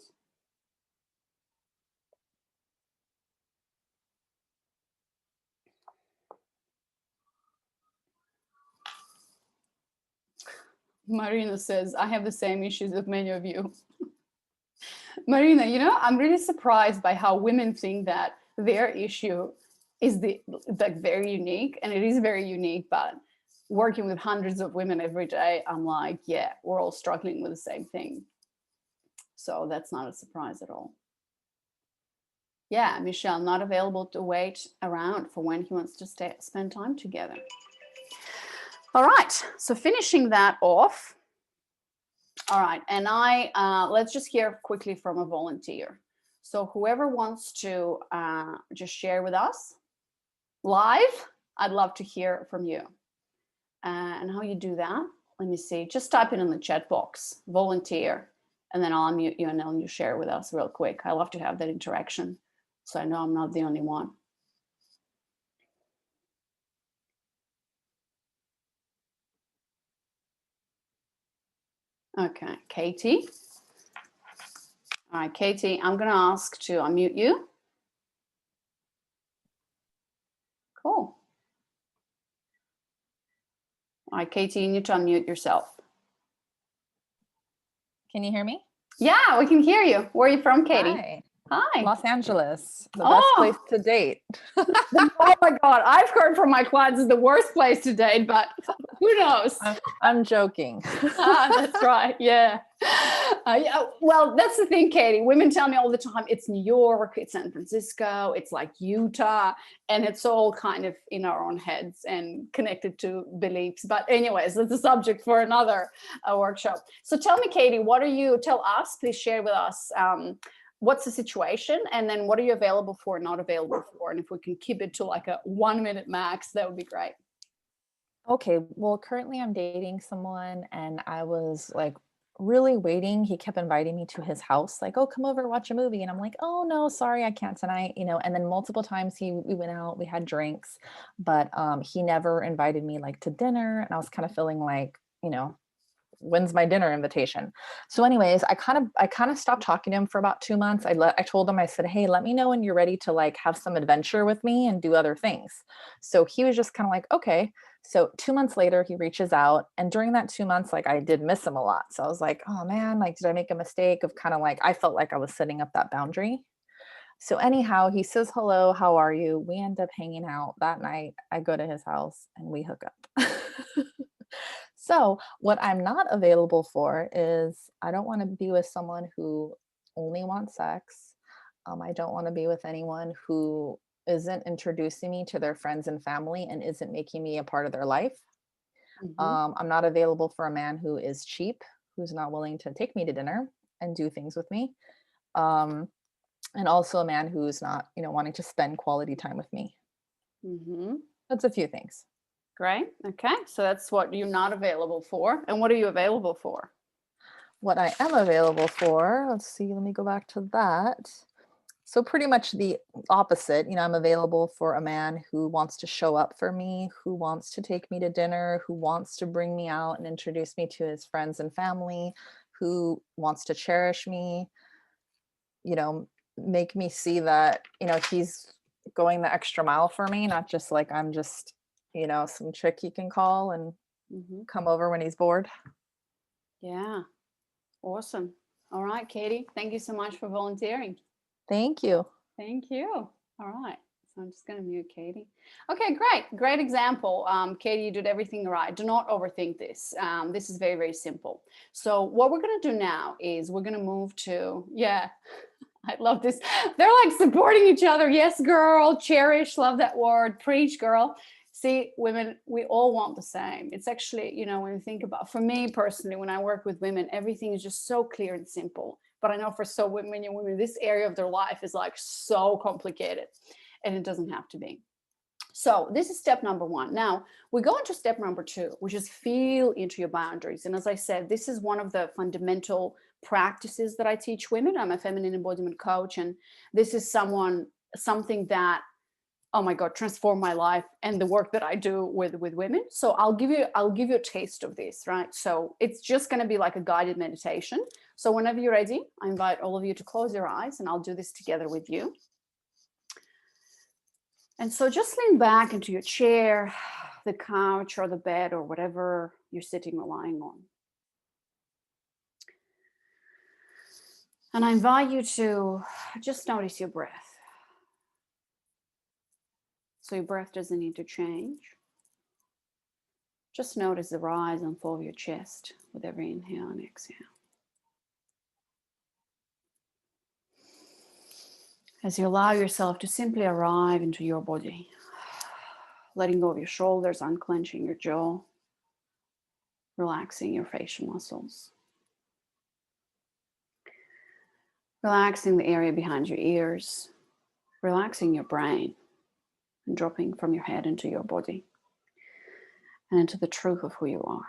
Marina says, I have the same issues with many of you. Marina, I'm really surprised by how women think that their issue is very unique, and it is very unique, but working with hundreds of women every day, I'm like, yeah, we're all struggling with the same thing. So that's not a surprise at all. Yeah, Michelle, not available to wait around for when he wants to spend time together. All right, so finishing that off. All right, and let's just hear quickly from a volunteer. So whoever wants to just share with us live, I'd love to hear from you. And how you do that, let me see. Just type it in the chat box, volunteer, and then I'll unmute you and then you share with us real quick. I love to have that interaction, so I know I'm not the only one. Okay, Katie. All right, Katie, I'm going to ask to unmute you. Cool. All right, Katie, you need to unmute yourself. Can you hear me? Yeah, we can hear you. Where are you from, Katie? Hi. Hi. Los Angeles, the best place to date. Oh my God, I've heard from my clients it's the worst place to date, but who knows? I'm joking. That's right. Yeah. Yeah. Well, that's the thing, Katie. Women tell me all the time, it's New York, it's San Francisco, it's like Utah, and it's all kind of in our own heads and connected to beliefs. But anyways, that's a subject for another workshop. So tell me, Katie, tell us, please share with us, what's the situation, and then what are you available for, not available for? And if we can keep it to like a 1 minute max, that would be great. Okay, well, currently I'm dating someone and I was like really waiting. He kept inviting me to his house, like, oh, come over, watch a movie. And I'm like, oh no, sorry, I can't tonight, and then multiple times we went out, we had drinks, but he never invited me like to dinner. And I was kind of feeling like, when's my dinner invitation? So anyways, I kind of stopped talking to him for about 2 months. I told him, I said, hey, let me know when you're ready to like have some adventure with me and do other things. So he was just kind of like, okay. So 2 months later, he reaches out. And during that 2 months, like I did miss him a lot. So I was like, oh man, like, did I make a mistake of kind of like, I felt like I was setting up that boundary. So anyhow, he says, hello, how are you? We end up hanging out that night. I go to his house and we hook up. So what I'm not available for is I don't want to be with someone who only wants sex. I don't want to be with anyone who isn't introducing me to their friends and family and isn't making me a part of their life. Mm-hmm. I'm not available for a man who is cheap, who's not willing to take me to dinner and do things with me. And also a man who's not, wanting to spend quality time with me. Mm-hmm. That's a few things. Great. Okay. So that's what you're not available for. And what are you available for? What I am available for, let's see, let me go back to that. So pretty much the opposite, I'm available for a man who wants to show up for me, who wants to take me to dinner, who wants to bring me out and introduce me to his friends and family, who wants to cherish me, make me see that, he's going the extra mile for me, not just like I'm just, some chick he can call and come over when he's bored. Yeah. Awesome. All right, Katie, thank you so much for volunteering. Thank you. Thank you. All right. So I'm just going to mute Katie. Okay, great example. Katie, you did everything right. Do not overthink this. This is very, very simple. So what we're going to do now is we're going to move to, yeah, I love this. They're like supporting each other. Yes, girl, cherish, love that word, preach, girl. See, women, we all want the same. It's actually, you know, when you think about, for me personally, when I work with women, everything is just so clear and simple. But I know for so many women, this area of their life is like so complicated, and it doesn't have to be. So this is step number one. Now we go into step number two, which is feel into your boundaries. And as I said, this is one of the fundamental practices that I teach women. I'm a feminine embodiment coach, and this is something that, oh my God, transformed my life and the work that I do with women. So I'll give you a taste of this, right? So it's just going to be like a guided meditation. So whenever you're ready, I invite all of you to close your eyes, and I'll do this together with you. And so just lean back into your chair, the couch or the bed or whatever you're sitting or lying on. And I invite you to just notice your breath. So your breath doesn't need to change. Just notice the rise and fall of your chest with every inhale and exhale. As you allow yourself to simply arrive into your body, letting go of your shoulders, unclenching your jaw, relaxing your facial muscles, relaxing the area behind your ears, relaxing your brain, and dropping from your head into your body and into the truth of who you are.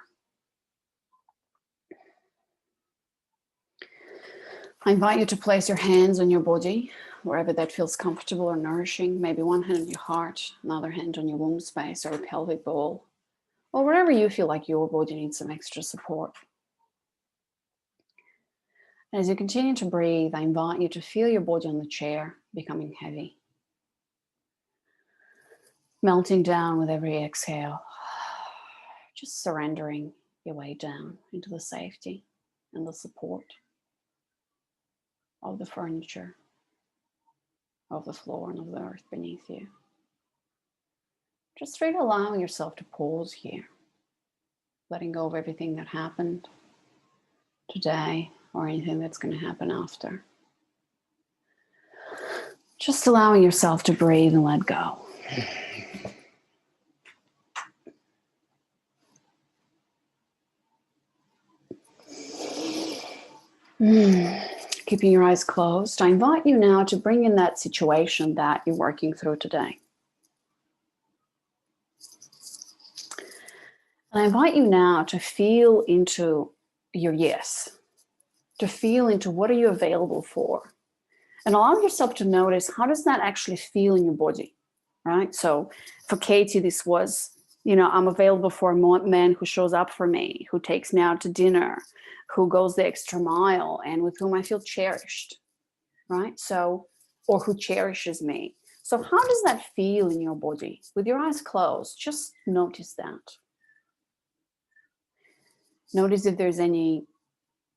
I invite you to place your hands on your body, wherever that feels comfortable or nourishing. Maybe one hand on your heart, another hand on your womb space or a pelvic bowl, or wherever you feel like your body needs some extra support. And as you continue to breathe, I invite you to feel your body on the chair becoming heavy, melting down with every exhale, just surrendering your way down into the safety and the support of the furniture, of the floor, and of the earth beneath you. Just really allowing yourself to pause here, letting go of everything that happened today or anything that's going to happen after. Just allowing yourself to breathe and let go. Keeping your eyes closed, I invite you now to bring in that situation that you're working through today. And I invite you now to feel into your yes, to feel into what are you available for, and allow yourself to notice how does that actually feel in your body, right? So for Katie, this was, I'm available for a man who shows up for me, who takes me out to dinner, who goes the extra mile, and with whom I feel cherished, right? So, or who cherishes me. So how does that feel in your body? With your eyes closed, just notice that. Notice if there's any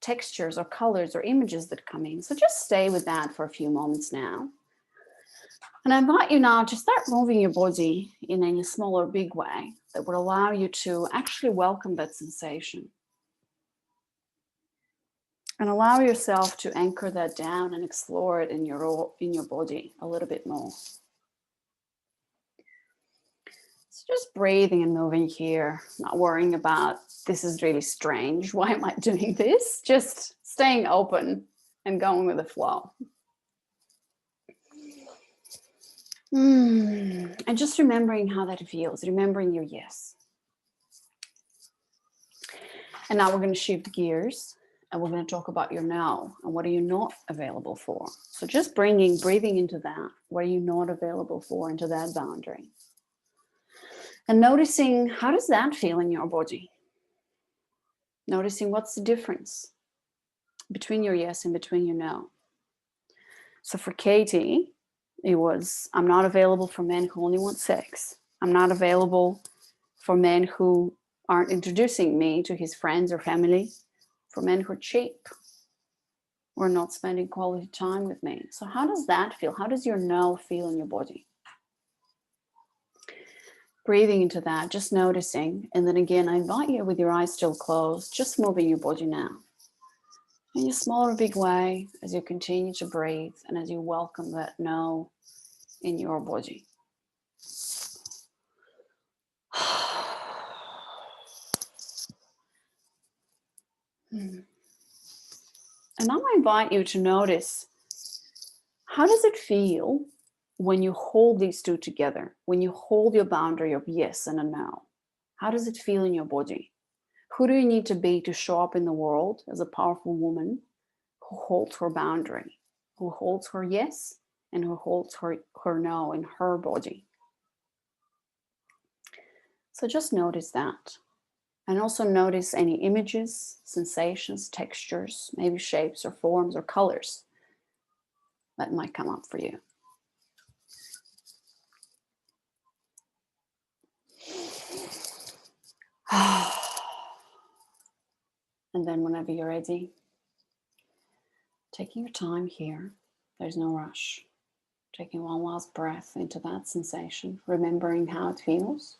textures or colors or images that come in. So just stay with that for a few moments now. And I invite you now to start moving your body in any small or big way that would allow you to actually welcome that sensation. And allow yourself to anchor that down and explore it in your body a little bit more. So just breathing and moving here, not worrying about this is really strange. Why am I doing this? Just staying open and going with the flow. And just remembering how that feels, remembering your yes. And now we're going to shift gears. And we're going to talk about your no and what are you not available for. So just breathing into that. What are you not available for, into that boundary? And noticing how does that feel in your body? Noticing what's the difference between your yes and between your no. So for Katie, it was, I'm not available for men who only want sex. I'm not available for men who aren't introducing me to his friends or family. For men who are cheap or not spending quality time with me. So how does that feel? How does your no feel in your body? breathing into that, just noticing. And then again, I invite you with your eyes still closed, just moving your body now in a small or big way as you continue to breathe and as you welcome that no in your body. And now I invite you to notice, how does it feel when you hold these two together, when you hold your boundary of yes and a no? How does it feel in your body? Who do you need to be to show up in the world as a powerful woman who holds her boundary, who holds her yes and who holds her no in her body? So just notice that. And also notice any images, sensations, textures, maybe shapes or forms or colors that might come up for you. And then whenever you're ready, taking your time here, there's no rush. Taking one last breath into that sensation, remembering how it feels,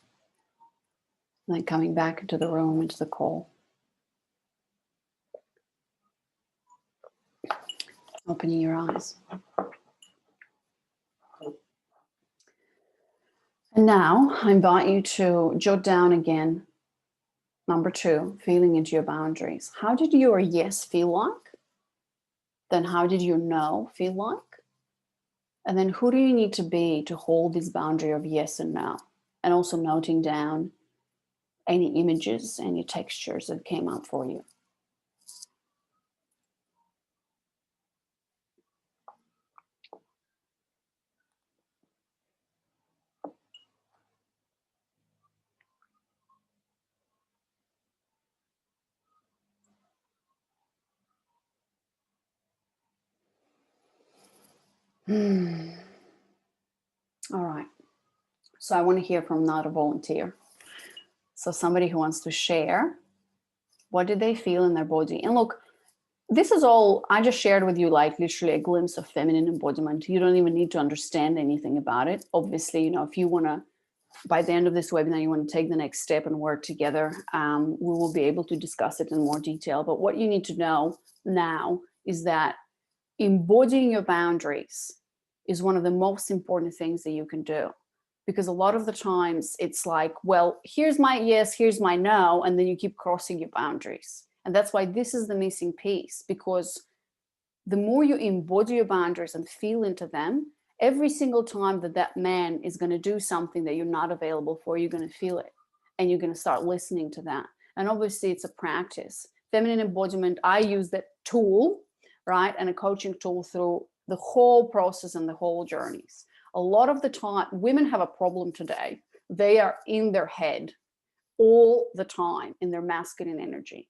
and then coming back into the room, into the call. Opening your eyes. And now I invite you to jot down again, number 2, feeling into your boundaries. How did your yes feel like? Then how did your no feel like? And then who do you need to be to hold this boundary of yes and no? And also noting down any images, any textures that came up for you. All right. So I want to hear from not a volunteer. So somebody who wants to share, what did they feel in their body? And look, this is all, I just shared with you like literally a glimpse of feminine embodiment. You don't even need to understand anything about it. Obviously, you know, if you want to, by the end of this webinar, you want to take the next step and work together, we will be able to discuss it in more detail. But what you need to know now is that embodying your boundaries is one of the most important things that you can do. Because a lot of the times it's like, well, here's my yes, here's my no, and then you keep crossing your boundaries. And that's why this is the missing piece, because the more you embody your boundaries and feel into them, every single time that that man is going to do something that you're not available for, you're going to feel it and you're going to start listening to that. And obviously it's a practice. Feminine embodiment, I use that tool, right, and a coaching tool through the whole process and the whole journeys. A lot of the time, women have a problem today. They are in their head all the time in their masculine energy.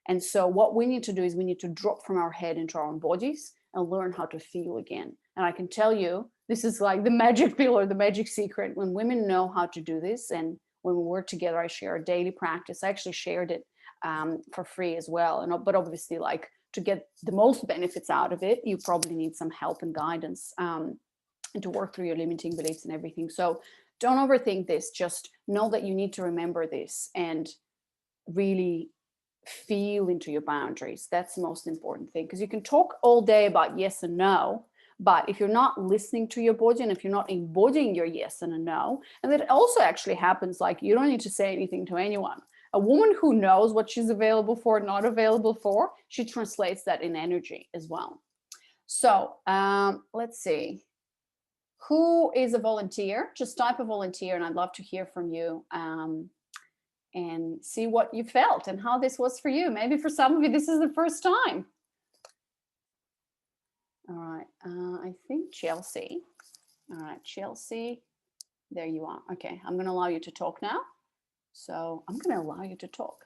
And so what we need to do is we need to drop from our head into our own bodies and learn how to feel again. And I can tell you, this is like the magic pill or the magic secret. When women know how to do this, and when we work together, I share a daily practice. I actually shared it for free as well. But obviously, like, to get the most benefits out of it, you probably need some help and guidance and to work through your limiting beliefs and everything. So don't overthink this. Just know that you need to remember this and really feel into your boundaries. That's the most important thing, because you can talk all day about yes and no, but if you're not listening to your body and if you're not embodying your yes and a no, and that also actually happens, like, you don't need to say anything to anyone. A woman who knows what she's available for, not available for, she translates that in energy as well. So let's see. Who is a volunteer? Just type a volunteer and I'd love to hear from you and see what you felt and how this was for you. Maybe for some of you, this is the first time. All right, I think Chelsea. All right, Chelsea, there you are. Okay, I'm gonna allow you to talk now. So I'm gonna allow you to talk.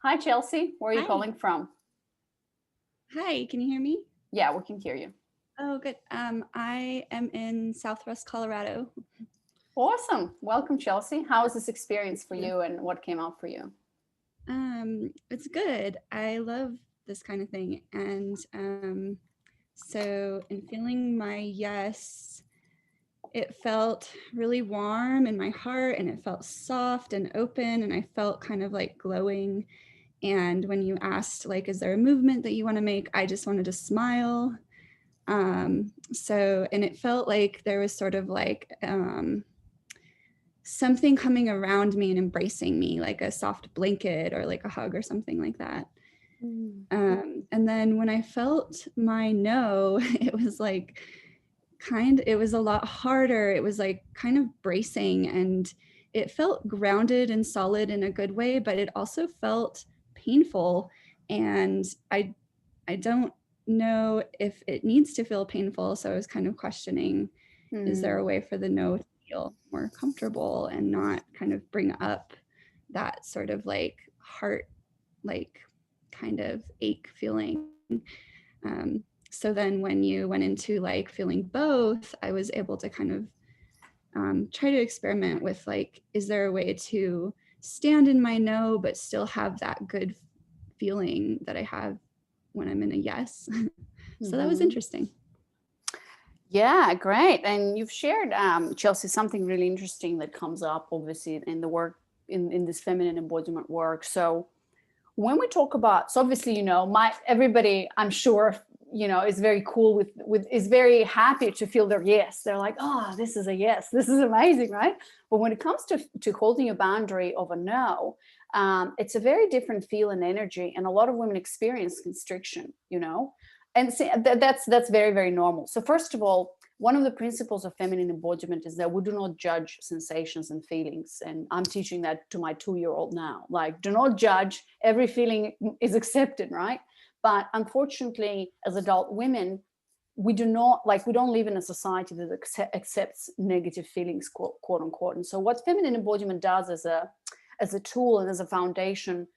Hi, Chelsea, where are you calling from? Hi, can you hear me? Yeah, we can hear you. Oh, good. I am in Southwest Colorado. Awesome. Welcome, Chelsea. How was this experience for you and what came out for you? It's good. I love this kind of thing. And so in feeling my yes, it felt really warm in my heart, and it felt soft and open, and I felt kind of like glowing. And when you asked, like, is there a movement that you want to make, I just wanted to smile. And it felt like there was sort of like something coming around me and embracing me, like a soft blanket or like a hug or something like that. And then when I felt my no, it was like it was a lot harder. It was like kind of bracing, and it felt grounded and solid in a good way, but it also felt painful. And I don't know if it needs to feel painful. So I was kind of questioning, is there a way for the no to feel more comfortable and not kind of bring up that sort of like heart, like kind of ache feeling? So then when you went into like feeling both, I was able to kind of try to experiment with like, is there a way to stand in my no, but still have that good feeling that I have when I'm in a yes? So that was interesting. Yeah, great. And you've shared, Chelsea, something really interesting that comes up obviously in the work, in this feminine embodiment work. So when we talk about, so obviously, you know, everybody, I'm sure, you know, is very cool is very happy to feel their yes. They're like, oh, this is a yes, this is amazing, right? But when it comes to holding a boundary of a no, it's a very different feel and energy. And a lot of women experience constriction, you know, and see, that's very, very normal. So first of all, one of the principles of feminine embodiment is that we do not judge sensations and feelings. And I'm teaching that to my 2-year-old now. Like, do not judge. Every feeling is accepted, right? But unfortunately, as adult women, we don't live in a society that accepts negative feelings, quote unquote. And so what feminine embodiment does as a tool and as a foundation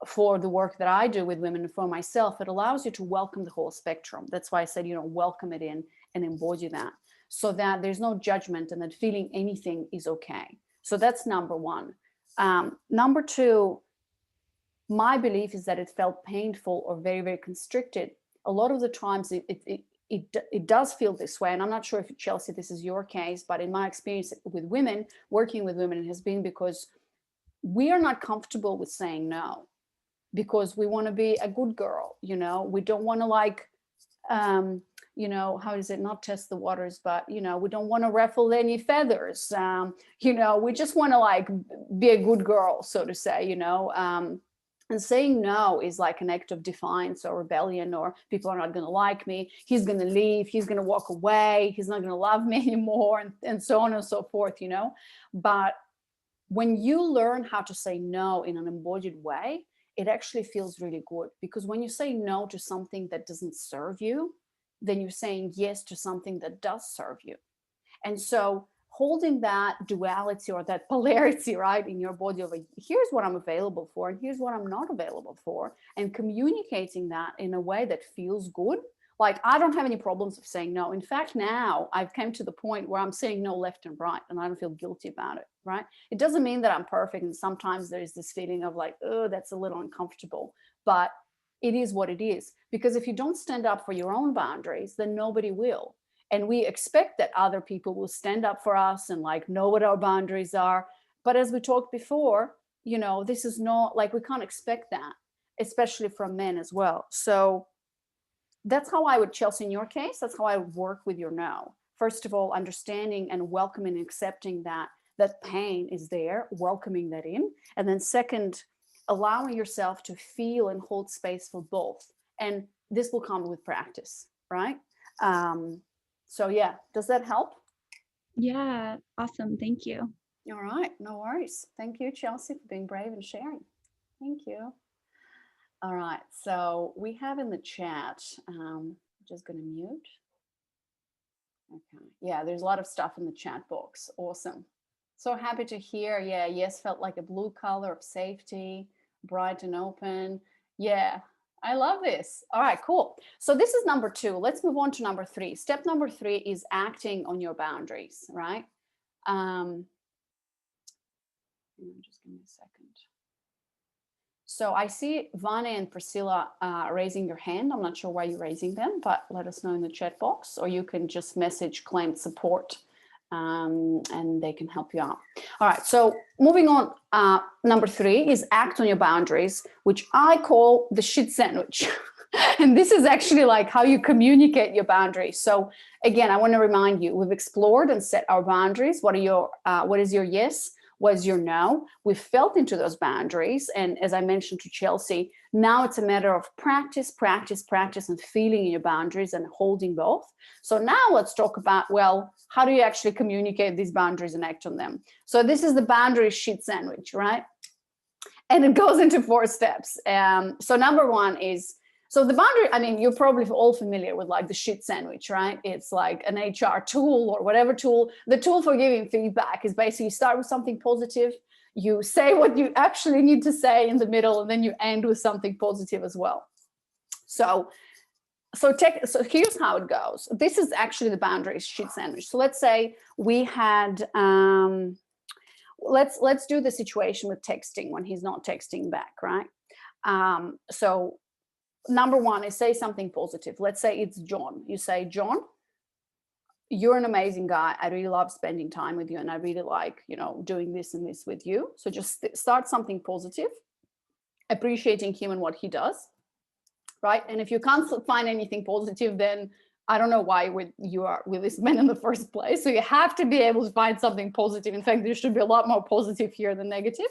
for the work that I do with women and for myself, it allows you to welcome the whole spectrum. That's why I said, you know, welcome it in and embody that, so that there's no judgment and that feeling anything is okay. So that's number one. Number two, my belief is that it felt painful or very, very constricted. A lot of the times it does feel this way. And I'm not sure if, Chelsea, this is your case, but in my experience with women, working with women, it has been because we are not comfortable with saying no, because we want to be a good girl, you know, we don't want to like, you know, how is it, not test the waters, but, you know, we don't want to ruffle any feathers. You know, we just want to like be a good girl, so to say, you know. And saying no is like an act of defiance or rebellion, or people are not going to like me, he's going to leave, he's going to walk away, he's not going to love me anymore, and so on and so forth, you know. But when you learn how to say no in an embodied way, it actually feels really good, because when you say no to something that doesn't serve you, then you're saying yes to something that does serve you. And so holding that duality or that polarity, right, in your body of here's what I'm available for and here's what I'm not available for, and communicating that in a way that feels good. Like, I don't have any problems of saying no. In fact, now I've come to the point where I'm saying no left and right, and I don't feel guilty about it, right? It doesn't mean that I'm perfect. And sometimes there's this feeling of like, oh, that's a little uncomfortable, but it is what it is. Because if you don't stand up for your own boundaries, then nobody will. And we expect that other people will stand up for us and like know what our boundaries are. But as we talked before, you know, this is not like, we can't expect that, especially from men as well. So that's how I would, Chelsea, in your case, that's how I would work with your no. First of all, understanding and welcoming and accepting that pain is there, welcoming that in. And then second, allowing yourself to feel and hold space for both. And this will come with practice, right? So yeah, does that help? Yeah, awesome. Thank you. All right, no worries. Thank you, Chelsea, for being brave and sharing. Thank you. All right, so we have in the chat, I'm just going to mute. Okay, yeah, there's a lot of stuff in the chat box. Awesome. So happy to hear. Yeah, yes, felt like a blue color of safety, bright and open. Yeah, I love this. All right, cool. So this is number 2. Let's move on to number 3. Step number 3 is acting on your boundaries, right? Just give me a second. So I see Vane and Priscilla raising your hand. I'm not sure why you're raising them, but let us know in the chat box, or you can just message claimed support and they can help you out. All right, so moving on, number 3 is act on your boundaries, which I call the shit sandwich. And this is actually like how you communicate your boundaries. So again, I want to remind you, we've explored and set our boundaries. What is your yes? What is your no? We've felt into those boundaries. And as I mentioned to Chelsea, now it's a matter of practice, and feeling in your boundaries and holding both. So now let's talk about, well, how do you actually communicate these boundaries and act on them? So this is the boundary shit sandwich, right? And it goes into 4 steps. So number 1 is, so the boundary, I mean, you're probably all familiar with like the shit sandwich, right? It's like an HR tool or whatever tool. The tool for giving feedback is basically you start with something positive, you say what you actually need to say in the middle, and then you end with something positive as well. So here's how it goes. This is actually the boundary shit sandwich. So let's say we had, let's do the situation with texting when he's not texting back, right? So number 1 is say something positive. Let's say it's John. You say, John, you're an amazing guy. I really love spending time with you, and I really like, doing this and this with you. So just start something positive, appreciating him and what he does, right? And if you can't find anything positive, then I don't know why you are with this man in the first place. So you have to be able to find something positive. In fact, there should be a lot more positive here than negative.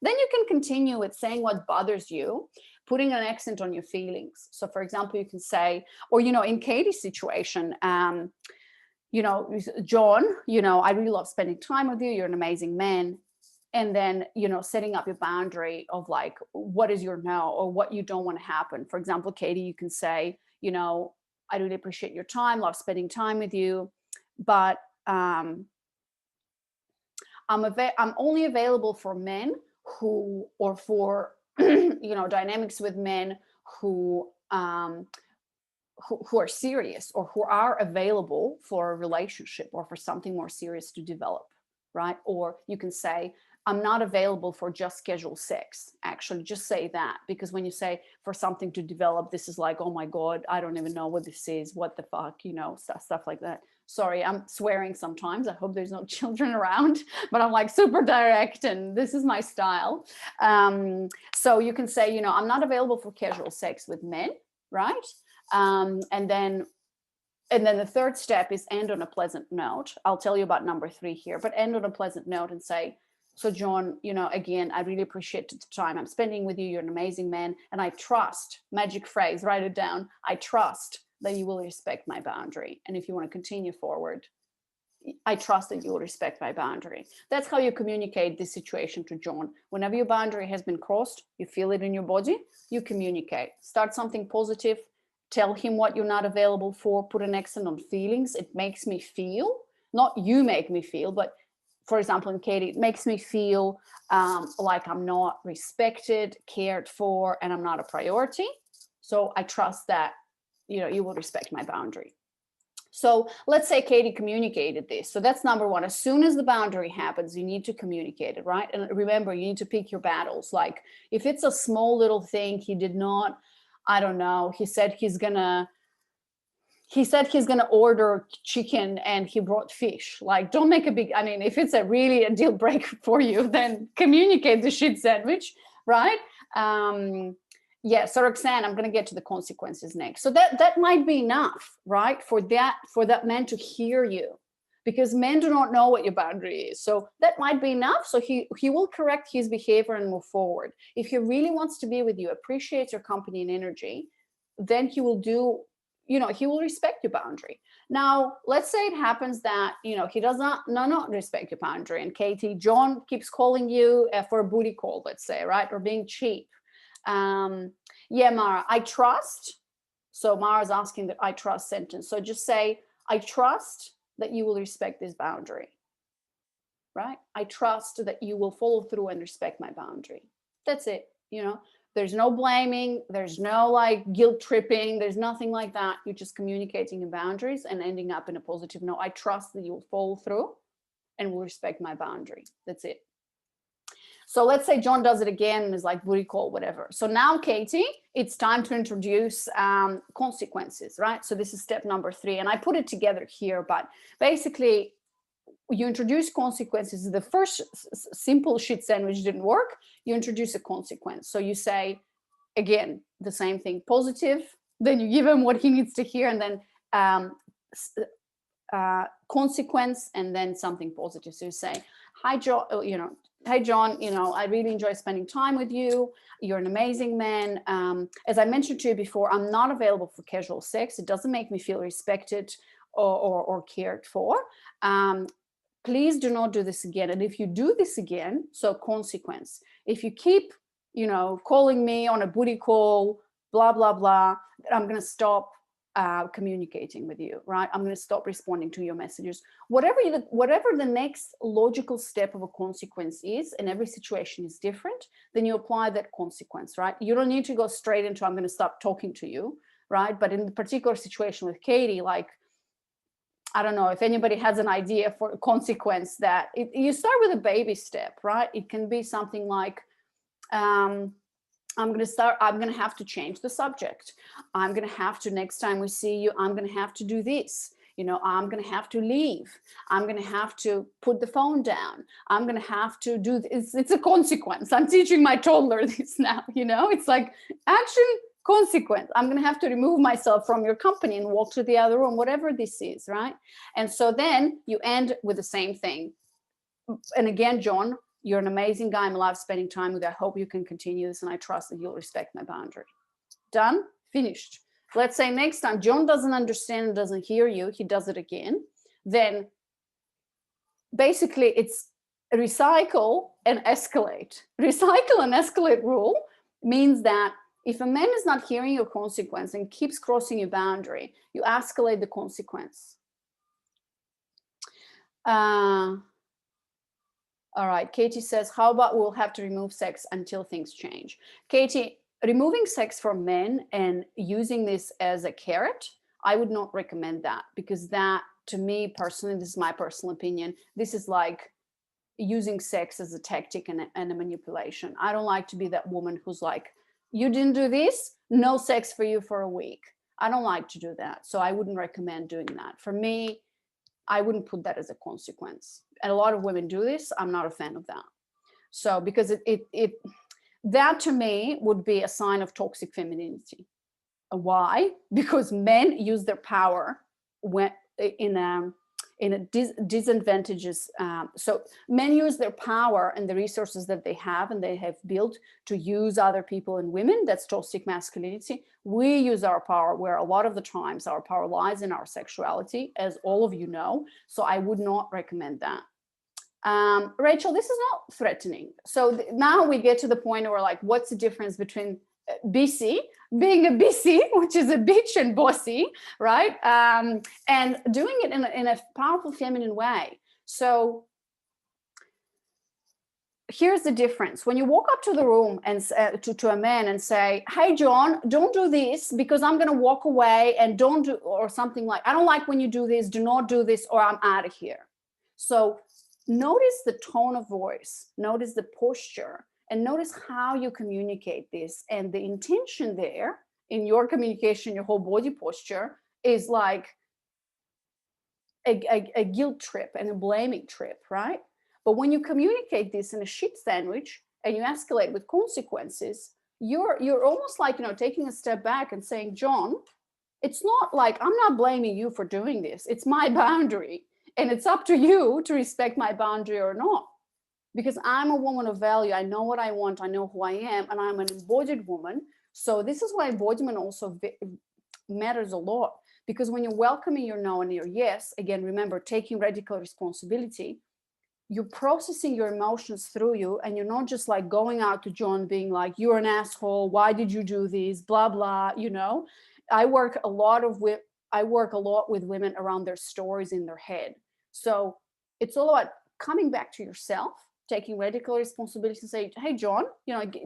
Then you can continue with saying what bothers you, putting an accent on your feelings. So for example, you can say, or, in Katie's situation, John, I really love spending time with you. You're an amazing man. And then, setting up your boundary of like, what is your no, or what you don't want to happen. For example, Katie, you can say, I really appreciate your time, love spending time with you, but I'm only available for men who, or for dynamics with men who are serious, or who are available for a relationship or for something more serious to develop, right? Or you can say, I'm not available for just casual sex. Actually, just say that, because when you say for something to develop, this is like, oh my God, I don't even know what this is. What the fuck, stuff like that. Sorry, I'm swearing sometimes. I hope there's no children around, but I'm like super direct and this is my style. So you can say, I'm not available for casual sex with men, right? And then the third step is end on a pleasant note. I'll tell you about number 3 here, but end on a pleasant note and say, so John, again, I really appreciate the time I'm spending with you. You're an amazing man. And I trust, magic phrase, write it down. I trust that you will respect my boundary. And if you want to continue forward, I trust that you will respect my boundary. That's how you communicate this situation to John. Whenever your boundary has been crossed, you feel it in your body, you communicate. Start something positive. Tell him what you're not available for. Put an accent on feelings. It makes me feel, not you make me feel, but for example, in Katie, it makes me feel like I'm not respected, cared for, and I'm not a priority. So I trust that, you will respect my boundary. So let's say Katie communicated this. So that's number 1. As soon as the boundary happens, you need to communicate it, right? And remember, you need to pick your battles. Like if it's a small little thing, he did not, I don't know, he said he's gonna order chicken and he brought fish. Like, don't make a big, if it's a deal breaker for you, then communicate the shit sandwich, right? So Roxanne, I'm going to get to the consequences next. So that might be enough, right? For that man to hear you, because men do not know what your boundary is. So that might be enough. So he will correct his behavior and move forward. If he really wants to be with you, appreciates your company and energy, then he will do, he will respect your boundary. Now, let's say it happens that, he does not respect your boundary. And Katie, John keeps calling you for a booty call, let's say, right? Or being cheap. Mara, I trust. So Mara's asking the I trust sentence. So just say, I trust that you will respect this boundary, right? I trust that you will follow through and respect my boundary. That's it. There's no blaming. There's no like guilt tripping. There's nothing like that. You're just communicating your boundaries and ending up in a positive note. I trust that you will follow through and will respect my boundary. That's it. So let's say John does it again and is like booty call, whatever. So now, Katie, it's time to introduce consequences, right? So this is step number 3. And I put it together here, but basically you introduce consequences. The first simple shit sandwich didn't work. You introduce a consequence. So you say, again, the same thing, positive, then you give him what he needs to hear, and then consequence, and then something positive. So you say, hi, John, hey, John, I really enjoy spending time with you. You're an amazing man. As I mentioned to you before, I'm not available for casual sex. It doesn't make me feel respected or cared for. Please do not do this again. And if you do this again, so consequence, if you keep, calling me on a booty call, blah, blah, blah, I'm going to stop communicating with you, right? I'm going to stop responding to your messages. Whatever the next logical step of a consequence is, and every situation is different, then you apply that consequence, right? You don't need to go straight into, I'm going to stop talking to you, right? But in the particular situation with Katie, like, I don't know if anybody has an idea for a consequence that you start with a baby step, right? It can be something like, I'm going to have to change the subject. I'm going to have to, next time we see you, I'm going to have to do this. I'm going to have to leave. I'm going to have to put the phone down. I'm going to have to do this. It's a consequence. I'm teaching my toddler this now, it's like action, consequence. I'm going to have to remove myself from your company and walk to the other room, whatever this is, right? And so then you end with the same thing. And again, John, you're an amazing guy. I love spending time with you. I hope you can continue this, and I trust that you'll respect my boundary. Done? Finished. Let's say next time John doesn't understand and doesn't hear you, he does it again. Then basically it's recycle and escalate. Recycle and escalate rule means that if a man is not hearing your consequence and keeps crossing your boundary, you escalate the consequence. All right, Katie says, how about we'll have to remove sex until things change? Katie, removing sex from men and using this as a carrot, I would not recommend that, because that, to me personally, this is my personal opinion, this is like using sex as a tactic and a manipulation. I don't like to be that woman who's like, you didn't do this, no sex for you for a week. I don't like to do that. So I wouldn't recommend doing that. For me, I wouldn't put that as a consequence. And a lot of women do this. I'm not a fan of that. So because that to me would be a sign of toxic femininity. Why? Because men use their power when in a disadvantageous. So men use their power and the resources that they have and they have built to use other people and women. That's toxic masculinity. We use our power where a lot of the times our power lies in our sexuality, as all of you know. So I would not recommend that. Rachel, this is not threatening. So now we get to the point where like, what's the difference between BC, being a BC, which is a bitch and bossy, right? And doing it in a powerful feminine way. So here's the difference. When you walk up to the room and to a man and say, hey, John, don't do this because I'm going to walk away, and don't do, or something like, I don't like when you do this, do not do this, or I'm out of here. So notice the tone of voice, notice the posture, and notice how you communicate this. And the intention there in your communication, your whole body posture is like a guilt trip and a blaming trip, right? But when you communicate this in a shit sandwich and you escalate with consequences, you're almost like, taking a step back and saying, John, it's not like I'm not blaming you for doing this. It's my boundary. And it's up to you to respect my boundary or not. Because I'm a woman of value. I know what I want. I know who I am. And I'm an embodied woman. So this is why embodiment also matters a lot. Because when you're welcoming your no and your yes, again, remember, taking radical responsibility, you're processing your emotions through you. And you're not just like going out to John being like, you're an asshole. Why did you do this? Blah, blah, I work a lot with women around their stories in their head. So it's all about coming back to yourself, taking radical responsibility and say, hey, John,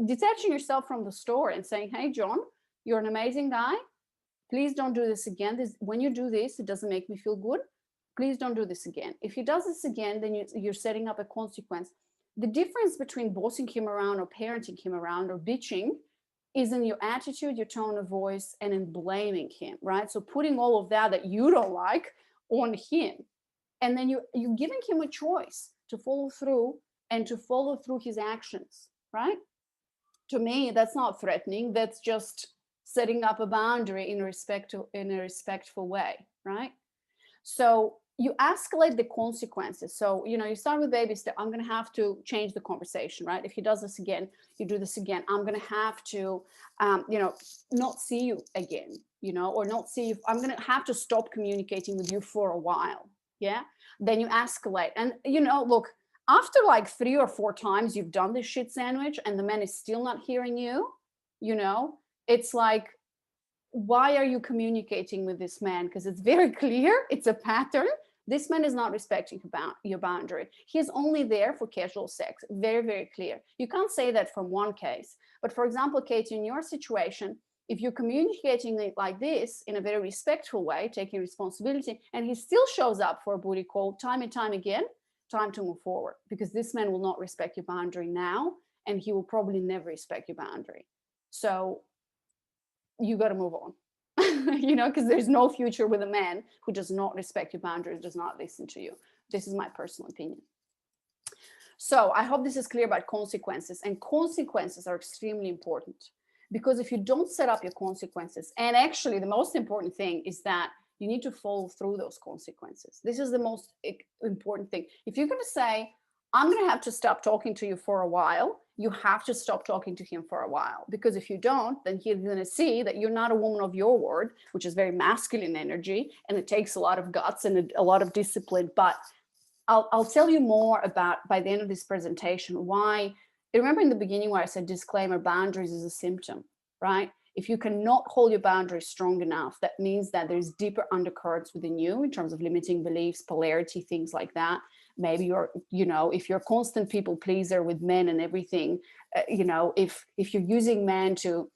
detaching yourself from the story and saying, hey, John, you're an amazing guy. Please don't do this again. When you do this, it doesn't make me feel good. Please don't do this again. If he does this again, then you're setting up a consequence. The difference between bossing him around or parenting him around or bitching is in your attitude, your tone of voice, and in blaming him, right? So putting all of that you don't like on him. And then you're giving him a choice to follow through and to follow through his actions, right? To me, that's not threatening. That's just setting up a boundary in a respectful way, right? So you escalate the consequences. So, you start with baby step. I'm going to have to change the conversation, right? If he does this again, you do this again. I'm going to have to, not see you again, or not see you. I'm going to have to stop communicating with you for a while. Yeah. Then you escalate. And, look, after like 3 or 4 times you've done this shit sandwich and the man is still not hearing you, it's like, why are you communicating with this man? Because it's very clear, it's a pattern. This man is not respecting your boundary. He's only there for casual sex. Very, very clear. You can't say that from one case. But for example, Katie, in your situation, if you're communicating it like this in a very respectful way, taking responsibility, and he still shows up for a booty call time and time again, time to move forward, because this man will not respect your boundary now, and he will probably never respect your boundary. So you got to move on, because there's no future with a man who does not respect your boundaries, does not listen to you. This is my personal opinion. So I hope this is clear about consequences, and consequences are extremely important, because if you don't set up your consequences, and actually the most important thing is that you need to follow through those consequences. This is the most important thing. If you're going to say, I'm going to have to stop talking to you for a while, you have to stop talking to him for a while, because if you don't, then he's going to see that you're not a woman of your word, which is very masculine energy, and it takes a lot of guts and a lot of discipline. But I'll tell you more about, by the end of this presentation, why. Remember in the beginning where I said disclaimer, boundaries is a symptom, right? If you cannot hold your boundaries strong enough, that means that there's deeper undercurrents within you in terms of limiting beliefs, polarity, things like that. Maybe you're, if you're a constant people pleaser with men and everything, if you're using men to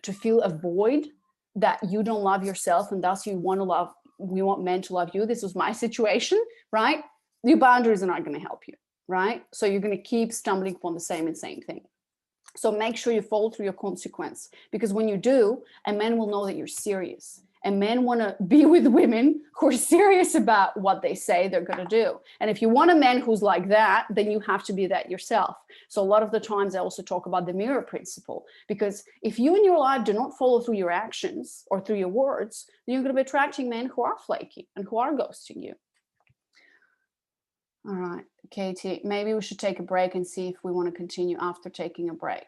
fill a void that you don't love yourself, and thus you want men to love you. This was my situation, right? Your boundaries are not going to help you, right? So you're going to keep stumbling upon the same and same thing. So make sure you follow through your consequence, because when you do, a man will know that you're serious. And men want to be with women who are serious about what they say they're going to do. And if you want a man who's like that, then you have to be that yourself. So a lot of the times I also talk about the mirror principle, because if you in your life do not follow through your actions or through your words, then you're going to be attracting men who are flaky and who are ghosting you. All right, Katie, maybe we should take a break and see if we want to continue after taking a break.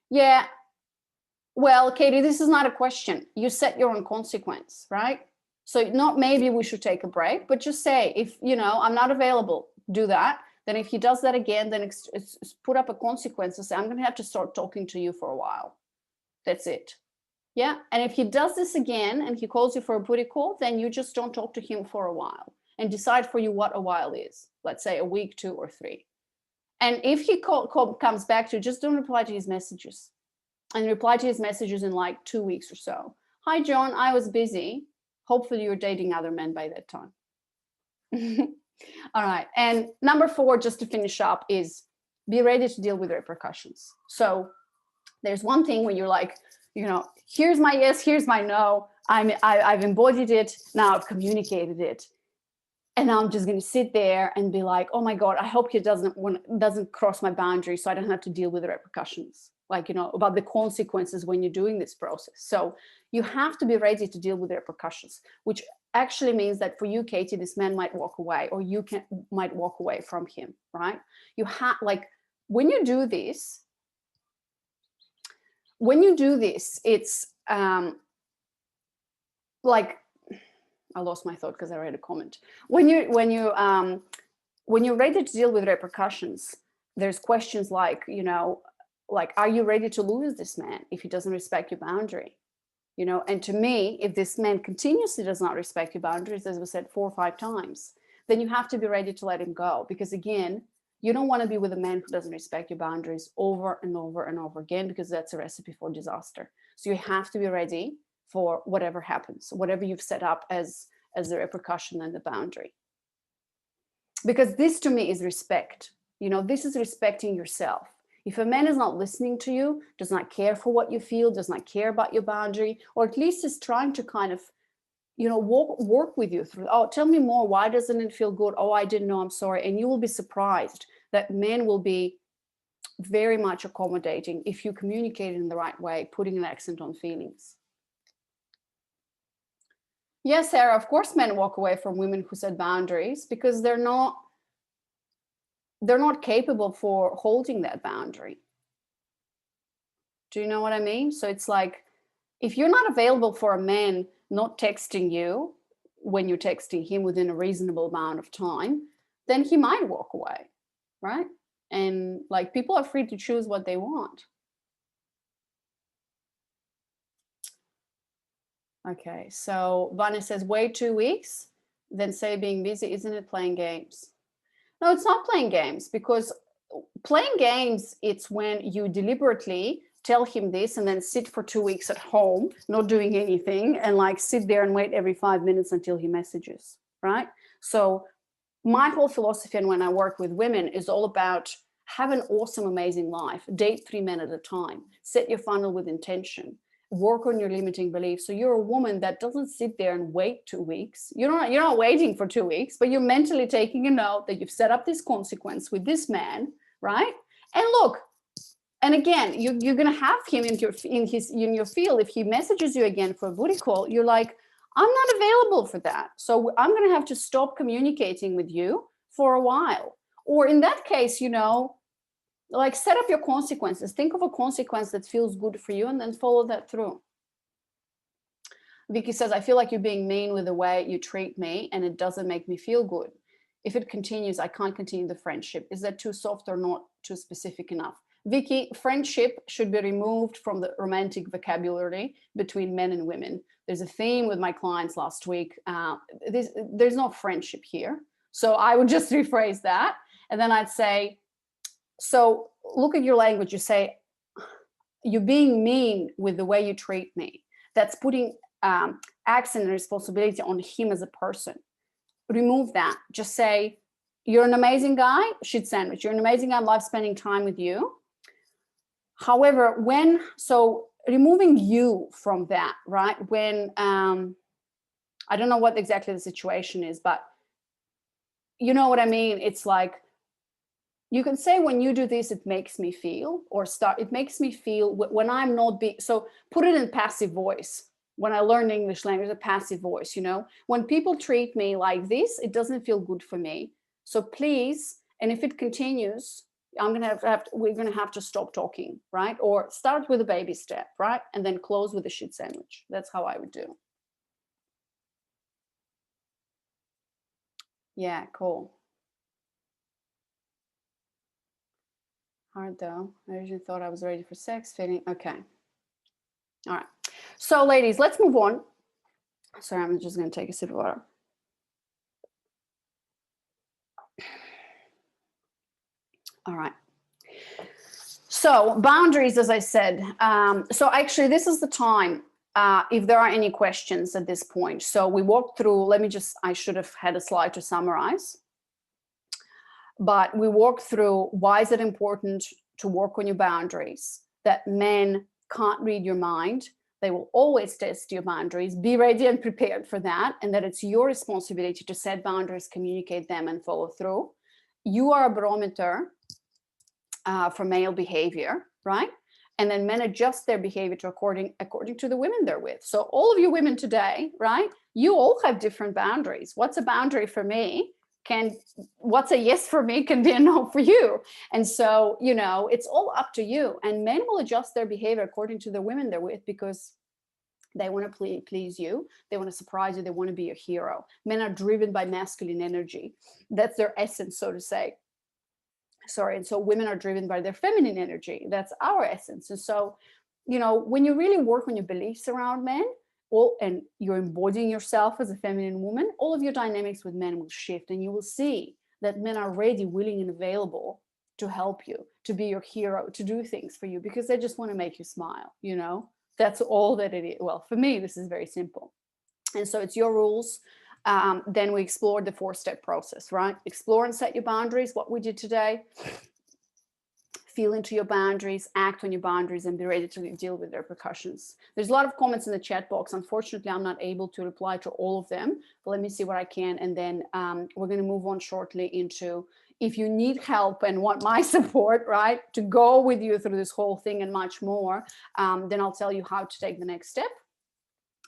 Yeah. Well, Katie, this is not a question. You set your own consequence, right? So not maybe we should take a break, but just say, if, I'm not available, do that. Then if he does that again, then it's put up a consequence and say, I'm going to have to start talking to you for a while. That's it. Yeah. And if he does this again and he calls you for a booty call, then you just don't talk to him for a while and decide for you what a while is. Let's say a week, 2 or 3. And if he comes back to you, just don't reply to his messages. And reply to his messages in like 2 weeks or so. Hi, John, I was busy. Hopefully you're dating other men by that time. All right. And number 4, just to finish up, is be ready to deal with repercussions. So there's one thing when you're like, here's my yes, here's my no. I've embodied it. Now I've communicated it. And now I'm just going to sit there and be like, oh my God, I hope he doesn't cross my boundary so I don't have to deal with the repercussions. Like, about the consequences when you're doing this process. So you have to be ready to deal with the repercussions, which actually means that for you, Katie, this man might walk away, or you might walk away from him, right? You have, like, when you do this, it's like, I lost my thought because I read a comment. When you're ready to deal with repercussions, there's questions like, are you ready to lose this man if he doesn't respect your boundary? And to me, if this man continuously does not respect your boundaries, as we said 4 or 5 times, then you have to be ready to let him go. Because again, you don't want to be with a man who doesn't respect your boundaries over and over and over again, because that's a recipe for disaster. So you have to be ready for whatever happens, whatever you've set up as the repercussion and the boundary. Because this to me is respect. This is respecting yourself. If a man is not listening to you, does not care for what you feel, does not care about your boundary, or at least is trying to kind of work with you through, oh, tell me more. Why doesn't it feel good? Oh, I didn't know. I'm sorry. And you will be surprised that men will be very much accommodating if you communicate in the right way, putting an accent on feelings. Yes, Sarah, of course men walk away from women who set boundaries because they're not capable for holding that boundary. Do you know what I mean? So it's like, if you're not available for a man not texting you when you're texting him within a reasonable amount of time, then he might walk away, right? And like, people are free to choose what they want. Okay, so Vanya says, wait 2 weeks, then say being busy. Isn't it playing games? No, it's not playing games, because playing games, it's when you deliberately tell him this and then sit for 2 weeks at home, not doing anything, and like sit there and wait every 5 minutes until he messages, right? So my whole philosophy, and when I work with women, is all about have an awesome, amazing life, date 3 men at a time, set your funnel with intention, work on your limiting beliefs. So you're a woman that doesn't sit there and wait 2 weeks. You're not waiting for 2 weeks, but you're mentally taking a note that you've set up this consequence with this man, right? And look, and again, you're going to have him in your field. If he messages you again for a booty call, you're like, I'm not available for that. So I'm going to have to stop communicating with you for a while. Or in that case, like, set up your consequences. Think of a consequence that feels good for you and then follow that through. Vicky says, I feel like you're being mean with the way you treat me and it doesn't make me feel good. If it continues, I can't continue the friendship. Is that too soft or not too specific enough? Vicky, friendship should be removed from the romantic vocabulary between men and women. There's a theme with my clients last week. There's no friendship here. So I would just rephrase that. And then I'd say, so look at your language. You say, you're being mean with the way you treat me. That's putting accent and responsibility on him as a person. Remove that. Just say, you're an amazing guy, shit sandwich. You're an amazing guy, I love spending time with you. However, so removing you from that, right? When, I don't know what exactly the situation is, but you know what I mean? It's like, you can say, when you do this, it makes me feel, or it makes me feel when I'm not being, so put it in passive voice. When I learned English language, a passive voice, when people treat me like this, it doesn't feel good for me. So please, and if it continues, we're going to have to stop talking, right? Or start with a baby step, right? And then close with a shit sandwich. That's how I would do. Yeah, cool. Hard though. I originally thought I was ready for sex, feeling okay. All right. So ladies, let's move on. Sorry, I'm just going to take a sip of water. All right. So boundaries, as I said. So actually, this is the time if there are any questions at this point. So we walked through, I should have had a slide to summarize. But we walked through, why is it important to work on your boundaries? That men can't read your mind. They will always test your boundaries. Be ready and prepared for that. And that it's your responsibility to set boundaries, communicate them, and follow through. You are a barometer for male behavior, right? And then men adjust their behavior to according to the women they're with. So all of you women today, right? You all have different boundaries. What's a boundary for me? What's a yes for me can be a no for you. And so, it's all up to you. And men will adjust their behavior according to the women they're with, because they want to please you. They want to surprise you. They want to be your hero. Men are driven by masculine energy. That's their essence, so to say. Sorry. And so women are driven by their feminine energy. That's our essence. And so, when you really work on your beliefs around men, and you're embodying yourself as a feminine woman, all of your dynamics with men will shift, and you will see that men are ready, willing, and available to help you, to be your hero, to do things for you, because they just want to make you smile. That's all that it is. Well, for me, this is very simple. And so it's your rules. Then we explored the 4-step process, right? Explore and set your boundaries, what we did today. feel into your boundaries, act on your boundaries, and be ready to deal with the repercussions. There's a lot of comments in the chat box. Unfortunately, I'm not able to reply to all of them, but let me see what I can. And then we're going to move on shortly into, if you need help and want my support, right, to go with you through this whole thing and much more, then I'll tell you how to take the next step.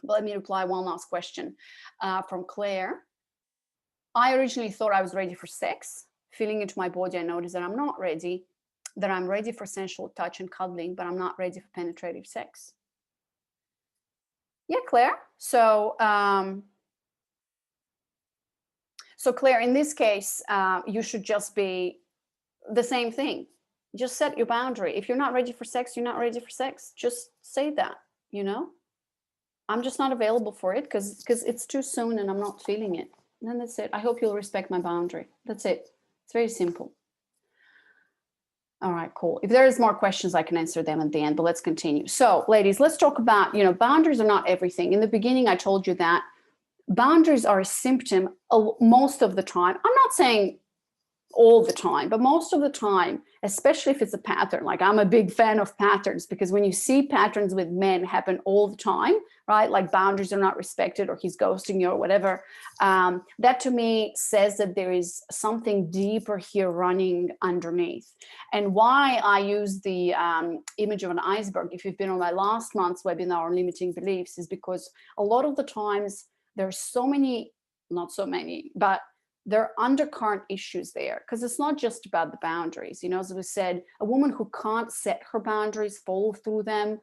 But let me reply one last question from Claire. I originally thought I was ready for sex. Feeling into my body, I noticed that I'm not ready, that I'm ready for sensual touch and cuddling, but I'm not ready for penetrative sex. Yeah, Claire. So, so Claire, in this case, you should just be the same thing. Just set your boundary. If you're not ready for sex, you're not ready for sex. Just say that, you know? I'm just not available for it because it's too soon and I'm not feeling it. And then that's it. I hope you'll respect my boundary. That's it. It's very simple. All right, cool. If there is more questions, I can answer them at the end, but let's continue. So ladies, let's talk about, you know, boundaries are not everything. In the beginning, I told you that boundaries are a symptom most of the time. I'm not saying all the time, but most of the time, especially if it's a pattern. Like, I'm a big fan of patterns, because when you see patterns with men happen all the time, right? Like boundaries are not respected, or he's ghosting you or whatever. That to me says that there is something deeper here running underneath. And why I use the image of an iceberg, if you've been on my last month's webinar on limiting beliefs, is because a lot of the times there's so many, not so many, but there are undercurrent issues there, because it's not just about the boundaries. You know, as we said, a woman who can't set her boundaries, follow through them,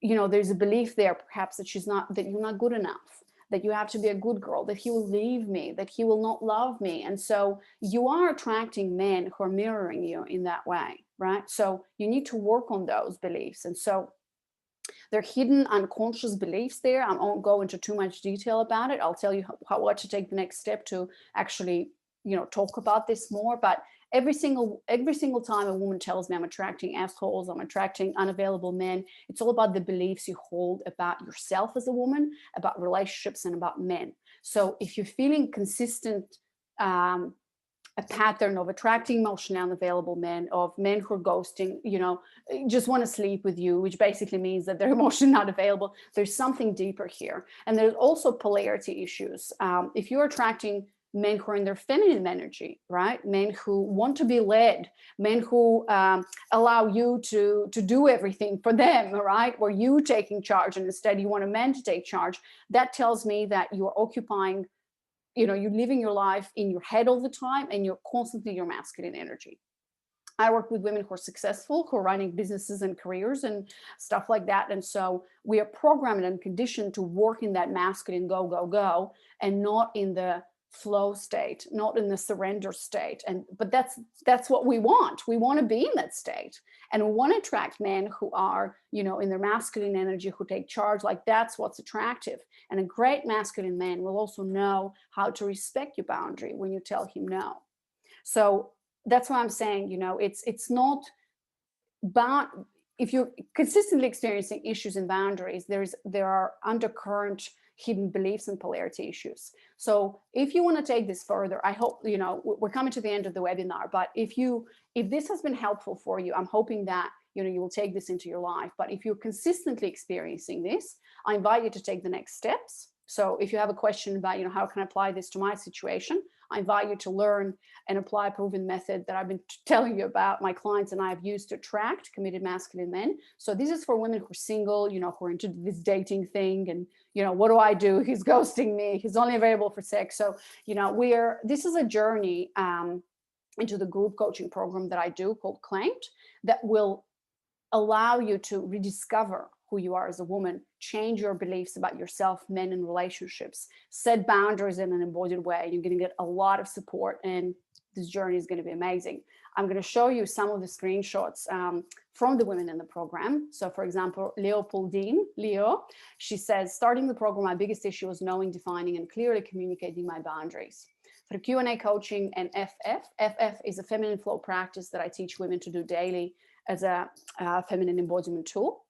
you know, there's a belief there perhaps that that you're not good enough, that you have to be a good girl, that he will leave me, that he will not love me. And so you are attracting men who are mirroring you in that way, right? So you need to work on those beliefs. And so there are hidden unconscious beliefs there. I won't go into too much detail about it. I'll tell you what to take the next step to actually, you know, talk about this more. But every single time a woman tells me I'm attracting assholes, I'm attracting unavailable men, it's all about the beliefs you hold about yourself as a woman, about relationships, and about men. So if you're feeling consistent, a pattern of attracting emotionally unavailable men, of men who are ghosting, you know, just want to sleep with you, which basically means that they're emotionally not available. There's something deeper here. And there's also polarity issues. If you're attracting men who are in their feminine energy, right? Men who want to be led, men who allow you to do everything for them, right? Where you taking charge, and instead you want a man to take charge. That tells me that you're occupying, you know, you're living your life in your head all the time, and you're constantly your masculine energy. I work with women who are successful, who are running businesses and careers and stuff like that. And so we are programmed and conditioned to work in that masculine go, go, go, and not in the flow state, not in the surrender state. But that's what we want. We want to be in that state, and we want to attract men who are, you know, in their masculine energy, who take charge. Like, that's what's attractive. And a great masculine man will also know how to respect your boundary when you tell him no. So that's why I'm saying, you know, it's not about, if you're consistently experiencing issues in boundaries, there are undercurrent hidden beliefs and polarity issues. So if you want to take this further, I hope, you know, we're coming to the end of the webinar, but if this has been helpful for you, I'm hoping that, you know, you will take this into your life. But if you're consistently experiencing this, I invite you to take the next steps. So if you have a question about, you know, how can I apply this to my situation, I invite you to learn and apply a proven method that I've been telling you about, my clients and I have used to attract committed masculine men. So this is for women who are single, you know, who are into this dating thing, and, you know, what do I do? He's ghosting me. He's only available for sex. So, you know, this is a journey into the group coaching program that I do called Claimed, that will allow you to rediscover who you are as a woman, change your beliefs about yourself, men, and relationships, set boundaries in an embodied way. You're going to get a lot of support, and this journey is going to be amazing. I'm going to show you some of the screenshots from the women in the program. So for example, Leo, she says, starting the program, my biggest issue was knowing, defining, and clearly communicating my boundaries. For Q&A coaching and FF is a feminine flow practice that I teach women to do daily as a feminine embodiment tool.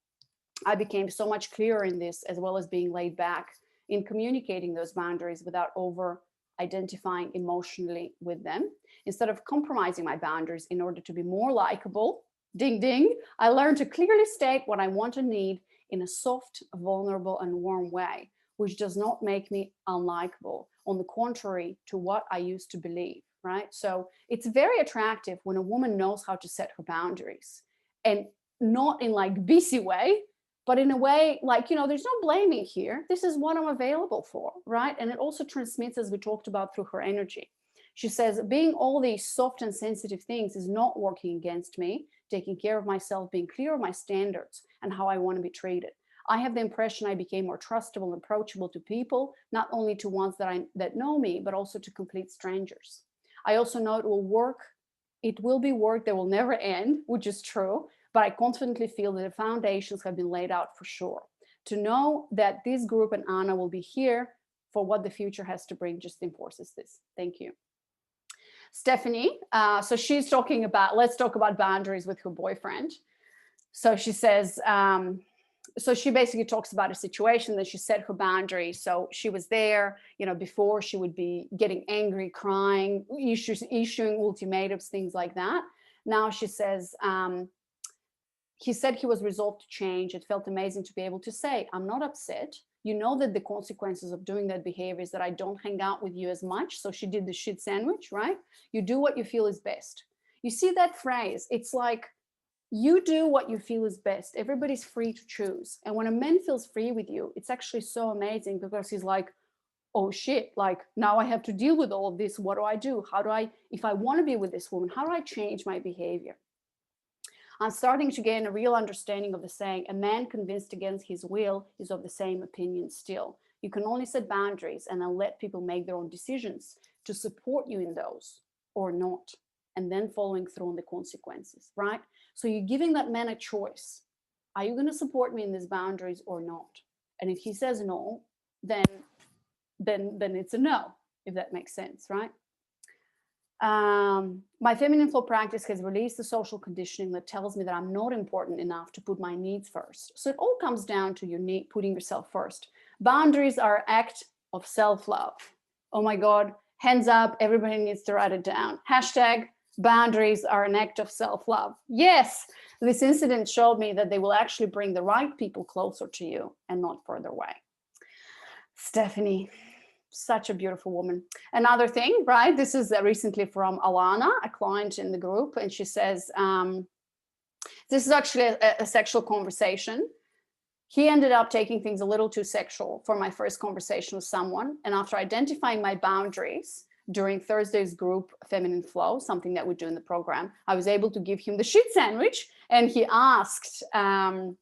I became so much clearer in this, as well as being laid back in communicating those boundaries without over identifying emotionally with them. Instead of compromising my boundaries in order to be more likable, ding, ding, I learned to clearly state what I want and need in a soft, vulnerable, and warm way, which does not make me unlikable. On the contrary to what I used to believe, right? So it's very attractive when a woman knows how to set her boundaries, and not in like busy way, but in a way like, there's no blaming here. This is what I'm available for, right? And it also transmits, as we talked about, through her energy. She says, being all these soft and sensitive things is not working against me, taking care of myself, being clear of my standards and how I want to be treated. I have the impression I became more trustable and approachable to people, not only to ones that know me, but also to complete strangers. I also know it will work. It will be work that will never end, which is true, but I confidently feel that the foundations have been laid out for sure. To know that this group and Anna will be here for what the future has to bring just enforces this. Thank you. Stephanie, so she's talking about, let's talk about boundaries with her boyfriend. So she says, so she basically talks about a situation that she set her boundary. So she was there, before she would be getting angry, crying, issuing ultimatums, things like that. Now she says, he said he was resolved to change. It felt amazing to be able to say, I'm not upset. You know that the consequences of doing that behavior is that I don't hang out with you as much. So she did the shit sandwich, right? You do what you feel is best. You see that phrase? It's like, you do what you feel is best. Everybody's free to choose. And when a man feels free with you, it's actually so amazing, because he's like, oh shit, like now I have to deal with all of this. What do I do? If I want to be with this woman, how do I change my behavior? I'm starting to gain a real understanding of the saying, a man convinced against his will is of the same opinion still. You can only set boundaries and then let people make their own decisions to support you in those or not, and then following through on the consequences, right? So you're giving that man a choice. Are you going to support me in these boundaries or not? And if he says no, then it's a no, if that makes sense, right? My feminine flow practice has released the social conditioning that tells me that I'm not important enough to put my needs first. So it all comes down to putting yourself first. Boundaries are an act of self-love. Oh my God, hands up, everybody needs to write it down. Hashtag boundaries are an act of self-love. Yes, this incident showed me that they will actually bring the right people closer to you and not further away. Stephanie, such a beautiful woman. Another thing, right? This is recently from Alana, a client in the group, and she says, this is actually a sexual conversation. He ended up taking things a little too sexual for my first conversation with someone. And after identifying my boundaries during Thursday's group Feminine Flow, something that we do in the program, I was able to give him the shit sandwich, and he asked for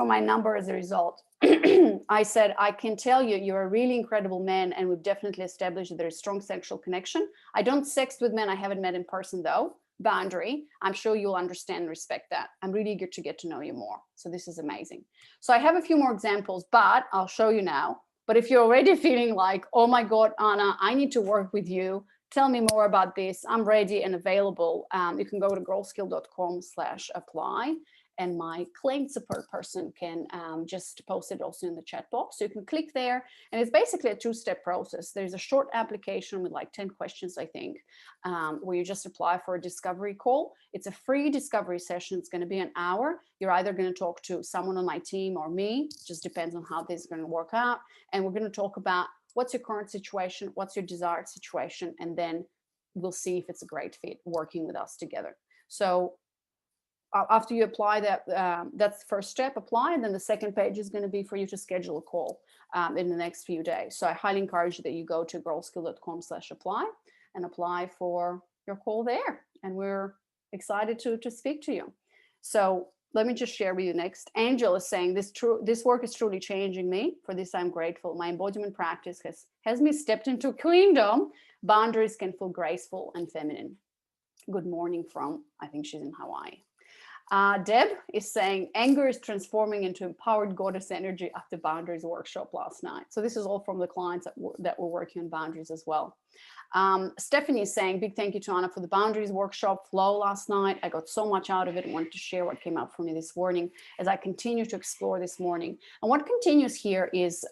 my number as a result. I said, I can tell you, you're a really incredible man, and we've definitely established that there's strong sexual connection. I don't sext with men I haven't met in person though. Boundary. I'm sure you'll understand and respect that. I'm really eager to get to know you more. So this is amazing. So I have a few more examples, but I'll show you now. But if you're already feeling like, oh my God, Anna, I need to work with you, tell me more about this, I'm ready and available, you can go to growskill.com/apply. And my claimed support person can just post it also in the chat box. So you can click there, and it's basically a two-step process. There's a short application with like 10 questions, I think, where you just apply for a discovery call. It's a free discovery session. It's going to be an hour. You're either going to talk to someone on my team or me. It just depends on how this is going to work out. And we're going to talk about what's your current situation, what's your desired situation, and then we'll see if it's a great fit working with us together. So after you apply that, that's the first step, apply, and then the second page is going to be for you to schedule a call in the next few days. So I highly encourage you that you go to growskill.com/apply and apply for your call there. And we're excited to speak to you. So let me just share with you next. Angel is saying, this work is truly changing me. For this, I'm grateful. My embodiment practice has me stepped into queendom. Boundaries can feel graceful and feminine. Good morning from, I think she's in Hawaii. Deb is saying, anger is transforming into empowered goddess energy after boundaries workshop last night. So this is all from the clients that were working on boundaries as well. Stephanie is saying, big thank you to Anna for the boundaries workshop flow last night. I got so much out of it and wanted to share what came up for me this morning as I continue to explore this morning. And what continues here is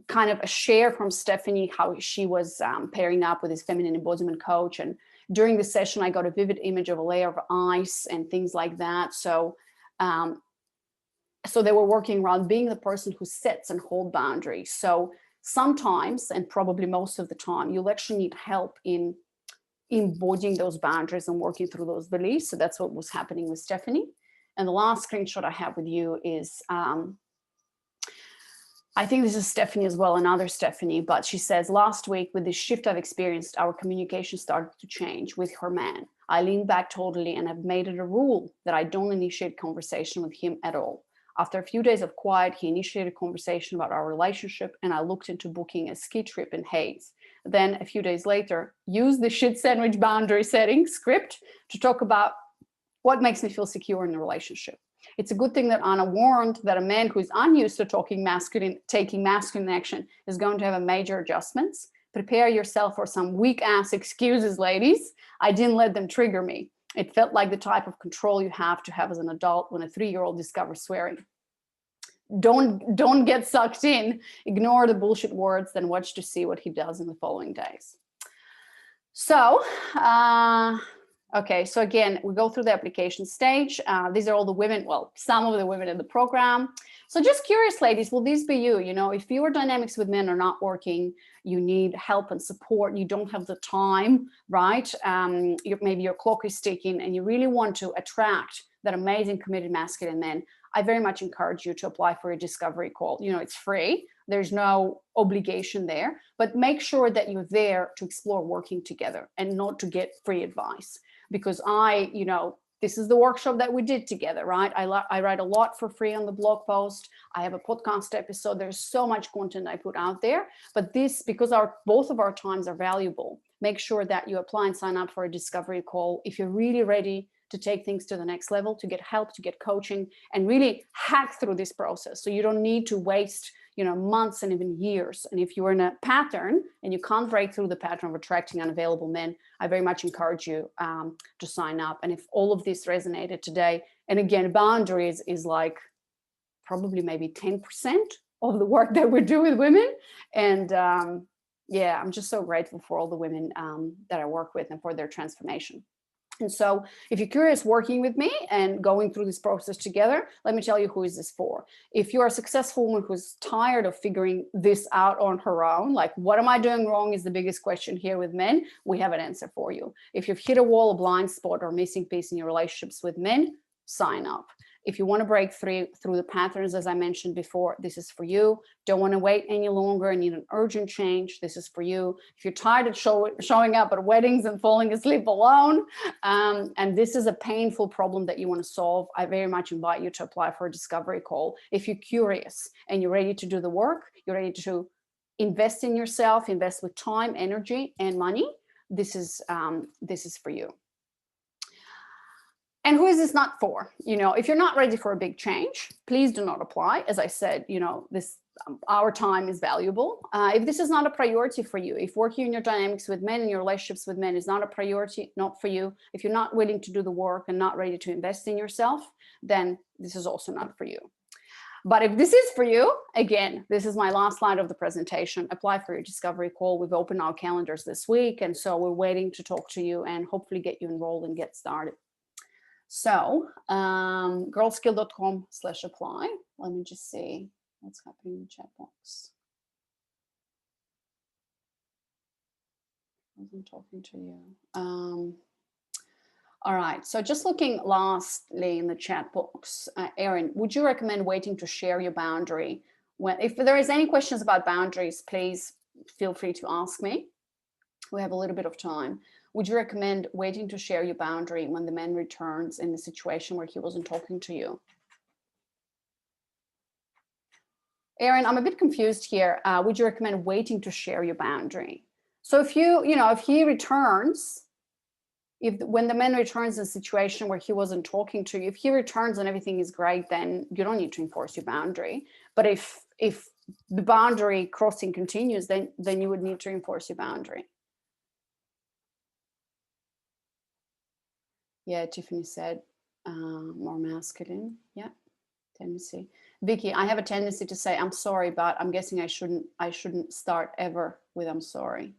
kind of a share from Stephanie how she was pairing up with this feminine embodiment coach. And during the session, I got a vivid image of a layer of ice and things like that. So, so they were working around being the person who sets and hold boundaries. So sometimes, and probably most of the time, you'll actually need help in embodying those boundaries and working through those beliefs. So that's what was happening with Stephanie. And the last screenshot I have with you is, I think this is Stephanie as well, another Stephanie, but she says, last week with this shift I've experienced, our communication started to change with her man. I leaned back totally and have made it a rule that I don't initiate conversation with him at all. After a few days of quiet, he initiated a conversation about our relationship, and I looked into booking a ski trip in Hayes. Then a few days later, used the shit sandwich boundary setting script to talk about what makes me feel secure in the relationship. It's a good thing that Anna warned that a man who is unused to taking masculine action is going to have a major adjustments. Prepare yourself for some weak ass excuses, ladies. I didn't let them trigger me. It felt like the type of control you have to have as an adult when a 3-year-old discovers swearing. Don't get sucked in. Ignore the bullshit words, then watch to see what he does in the following days. So, okay, so again, we go through the application stage. These are all the women, well, some of the women in the program. So just curious, ladies, will these be you? You know, if your dynamics with men are not working, you need help and support, you don't have the time, right? Maybe your clock is ticking and you really want to attract that amazing committed masculine man, I very much encourage you to apply for a discovery call. You know, it's free. There's no obligation there, but make sure that you're there to explore working together and not to get free advice. Because this is the workshop that we did together, right? I write a lot for free on the blog post. I have a podcast episode. There's so much content I put out there, but this, because both of our times are valuable, make sure that you apply and sign up for a discovery call if you're really ready to take things to the next level, to get help, to get coaching, and really hack through this process. So you don't need to waste months and even years. And if you're in a pattern and you can't break through the pattern of attracting unavailable men, I very much encourage you to sign up. And if all of this resonated today, and again, boundaries is like probably maybe 10% of the work that we do with women. And yeah, I'm just so grateful for all the women that I work with and for their transformation. And so if you're curious working with me and going through this process together, let me tell you who is this for. If you're a successful woman who's tired of figuring this out on her own, like what am I doing wrong is the biggest question here with men, we have an answer for you. If you've hit a wall, a blind spot, or missing piece in your relationships with men, sign up. If you want to break through the patterns, as I mentioned before, this is for you. Don't want to wait any longer and need an urgent change, this is for you. If you're tired of showing up at weddings and falling asleep alone, and this is a painful problem that you want to solve, I very much invite you to apply for a discovery call. If you're curious and you're ready to do the work, you're ready to invest in yourself, invest with time, energy, and money, this is for you. And who is this not for? If you're not ready for a big change, please do not apply. As I said, our time is valuable. If this is not a priority for you, if working in your dynamics with men and your relationships with men is not a priority, not for you, if you're not willing to do the work and not ready to invest in yourself, then this is also not for you. But if this is for you, again, this is my last slide of the presentation. Apply for your discovery call. We've opened our calendars this week, and so we're waiting to talk to you and hopefully get you enrolled and get started. So girlskill.com/apply. Let me just see what's happening in the chat box. I wasn't talking to you. All right, so just looking lastly in the chat box, Erin, would you recommend waiting to share your boundary? If there is any questions about boundaries, please feel free to ask me. We have a little bit of time. Would you recommend waiting to share your boundary when the man returns in the situation where he wasn't talking to you? Erin, I'm a bit confused here. Would you recommend waiting to share your boundary? So if he returns, when the man returns in a situation where he wasn't talking to you, if he returns and everything is great, then you don't need to enforce your boundary. But if the boundary crossing continues, then you would need to enforce your boundary. Yeah, Tiffany said more masculine. Yeah. Tendency. Vicky, I have a tendency to say I'm sorry, but I'm guessing I shouldn't start ever with I'm sorry.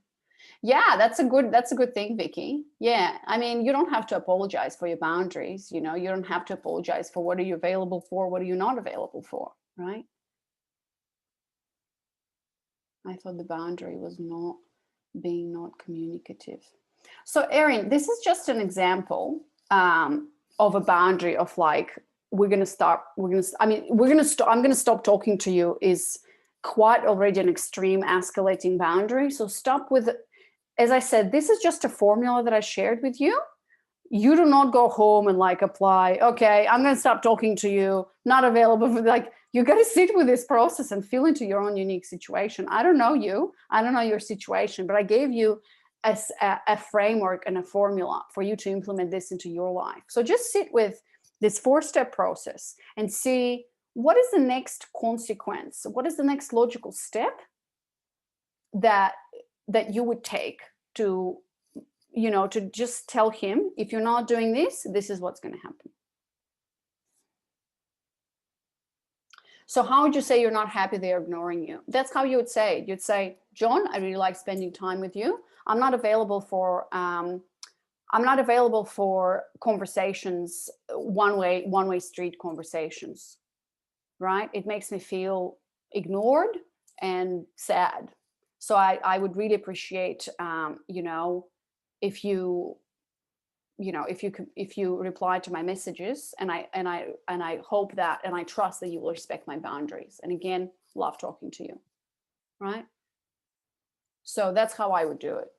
Yeah, that's a good thing, Vicky. Yeah, I mean, you don't have to apologize for your boundaries. You know, you don't have to apologize for what are you available for, what are you not available for, right? I thought the boundary was not being not communicative. So Erin, this is just an example of a boundary of like, I'm going to stop talking to you is quite already an extreme escalating boundary. So stop with, as I said, this is just a formula that I shared with you. You do not go home and like apply, okay, I'm going to stop talking to you, not available for, like, you got to sit with this process and feel into your own unique situation. I don't know you, I don't know your situation, but I gave you a framework and a formula for you to implement this into your life. So just sit with this 4-step process and see what is the next consequence, what is the next logical step that you would take to, you know, to just tell him, if you're not doing this, this is what's going to happen. So how would you say you're not happy they're ignoring you? That's how you would say it. You'd say, John, I really like spending time with you. I'm not available for conversations, one-way street conversations, right? It makes me feel ignored and sad. So I would really appreciate, you know, if you reply to my messages, and I hope that, and I trust that you will respect my boundaries. And again, love talking to you, right? So that's how I would do it.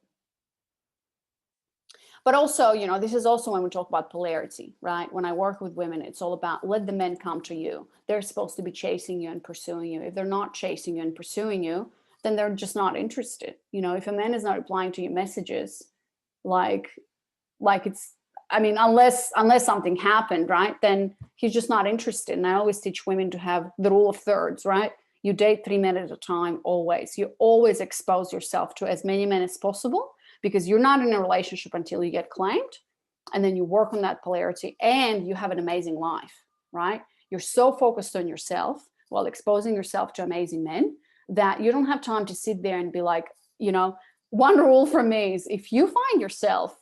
But also, you know, this is also when we talk about polarity, right? When I work with women, it's all about let the men come to you. They're supposed to be chasing you and pursuing you. If they're not chasing you and pursuing you, then they're just not interested. You know, if a man is not replying to your messages, like it's, I mean, unless something happened, right? Then he's just not interested. And I always teach women to have the rule of thirds, right? You date 3 men at a time, always. You always expose yourself to as many men as possible, because you're not in a relationship until you get claimed. And then you work on that polarity and you have an amazing life, right? You're so focused on yourself while exposing yourself to amazing men that you don't have time to sit there and be like, you know, one rule from me is if you find yourself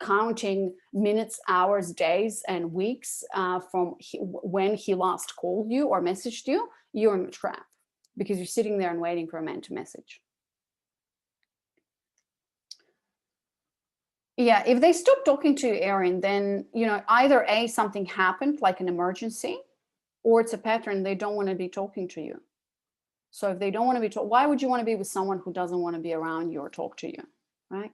counting minutes, hours, days, and weeks from when he last called you or messaged you, you're in a trap, because you're sitting there and waiting for a man to message. Yeah, if they stop talking to you, Erin, then, you know, either A, something happened, like an emergency, or it's a pattern, they don't want to be talking to you. So if they don't want to be why would you want to be with someone who doesn't want to be around you or talk to you, right?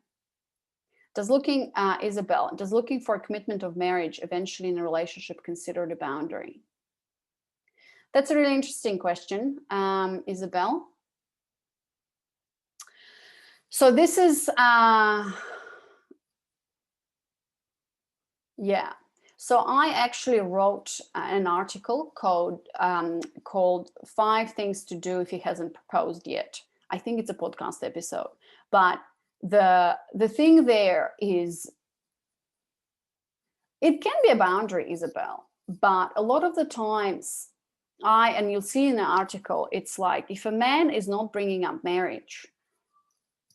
Isabel, does looking for a commitment of marriage eventually in a relationship considered a boundary? That's a really interesting question, Isabel. So this is, yeah. So I actually wrote an article called 5 Things to Do If He Hasn't Proposed Yet. I think it's a podcast episode, but the thing there is, it can be a boundary, Isabel, but a lot of the times and you'll see in the article, it's like if a man is not bringing up marriage,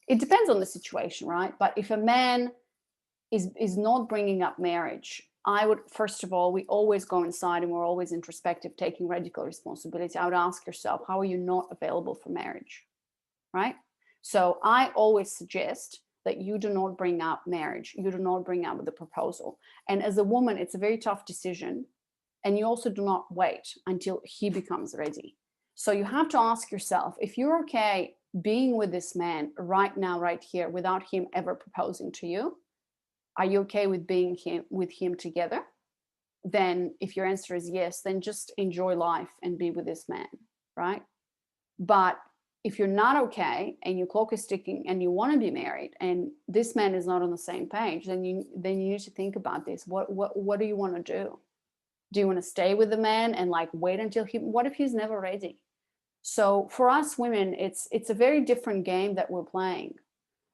it depends on the situation, right? But if a man is not bringing up marriage, I would, first of all, we always go inside and we're always introspective, taking radical responsibility. I would ask yourself, how are you not available for marriage, right? So I always suggest that you do not bring up marriage. You do not bring up the proposal. And as a woman, it's a very tough decision. And you also do not wait until he becomes ready. So you have to ask yourself, if you're okay being with this man right now, right here, without him ever proposing to you, are you okay with being with him together? Then if your answer is yes, then just enjoy life and be with this man, right? But if you're not okay and your clock is ticking and you want to be married and this man is not on the same page, then you need to think about this. What do you want to do? Do you want to stay with the man and like wait until what if he's never ready? So for us women, it's a very different game that we're playing,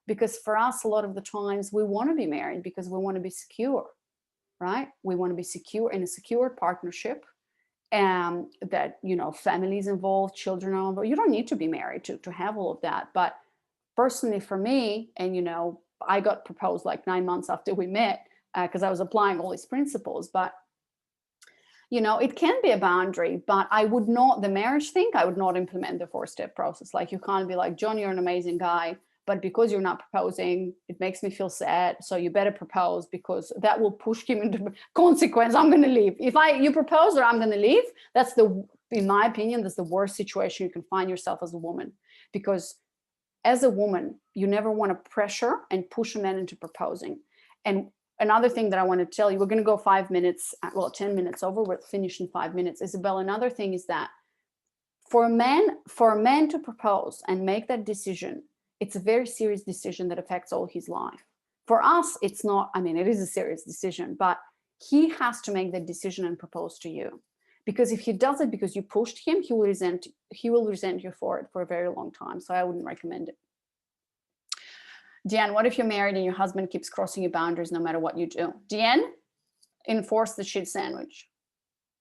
because for us, a lot of the times we want to be married because we want to be secure, right? We want to be secure in a secure partnership. that, you know, families involved, children are involved. You don't need to be married to have all of that. But personally for me, and, you know, I got proposed like 9 months after we met, because I was applying all these principles. But, you know, it can be a boundary, but I would not, the marriage thing, I would not implement the 4-step process. Like, you can't be like, John, you're an amazing guy, but because you're not proposing, it makes me feel sad. So you better propose, because that will push him into consequence. I'm going to leave. If you propose or I'm going to leave, that's in my opinion, that's the worst situation you can find yourself as a woman. Because as a woman, you never want to pressure and push a man into proposing. And another thing that I want to tell you, we're going to go 5 minutes, well, 10 minutes over, we'll finish in 5 minutes. Isabel, another thing is that for a man to propose and make that decision, it's a very serious decision that affects all his life. For us, it's not, I mean, it is a serious decision, but he has to make that decision and propose to you. Because if he does it because you pushed him, he will resent you for it for a very long time. So I wouldn't recommend it. Deanne, what if you're married and your husband keeps crossing your boundaries no matter what you do? Deanne, enforce the shit sandwich.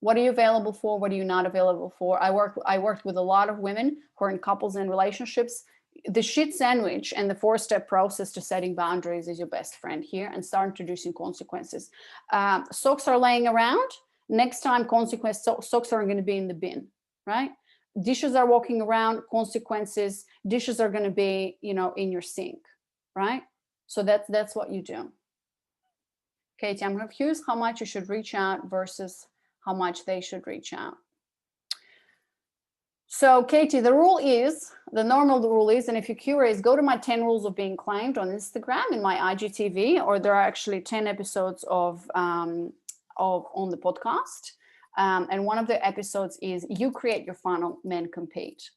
What are you available for? What are you not available for? I worked with a lot of women who are in couples and relationships. The shit sandwich and the 4-step process to setting boundaries is your best friend here, and start introducing consequences. Socks are laying around. Next time, socks are going to be in the bin, right? Dishes are walking around, consequences. Dishes are going to be, you know, in your sink, right? So that's what you do. Katie, I'm curious how much you should reach out versus how much they should reach out. So Katie, the normal rule is, and if you're curious, go to my 10 rules of being claimed on Instagram in my IGTV, or there are actually 10 episodes of on the podcast. And one of the episodes is you create your funnel, men compete.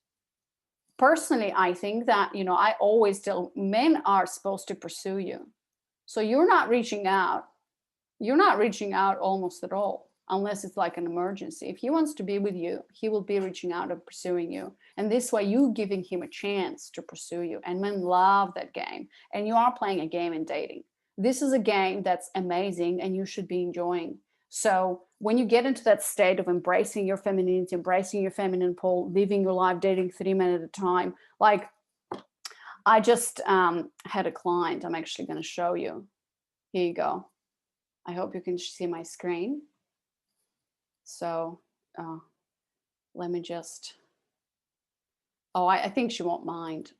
Personally, I think that, you know, I always tell men are supposed to pursue you. So you're not reaching out almost at all, unless it's like an emergency. If he wants to be with you, he will be reaching out and pursuing you. And this way you giving him a chance to pursue you. And men love that game. And you are playing a game in dating. This is a game that's amazing and you should be enjoying. So when you get into that state of embracing your femininity, embracing your feminine pull, living your life, dating 3 men at a time, like I just had a client, I'm actually going to show you. Here you go. I hope you can see my screen. So let me just, I think she won't mind.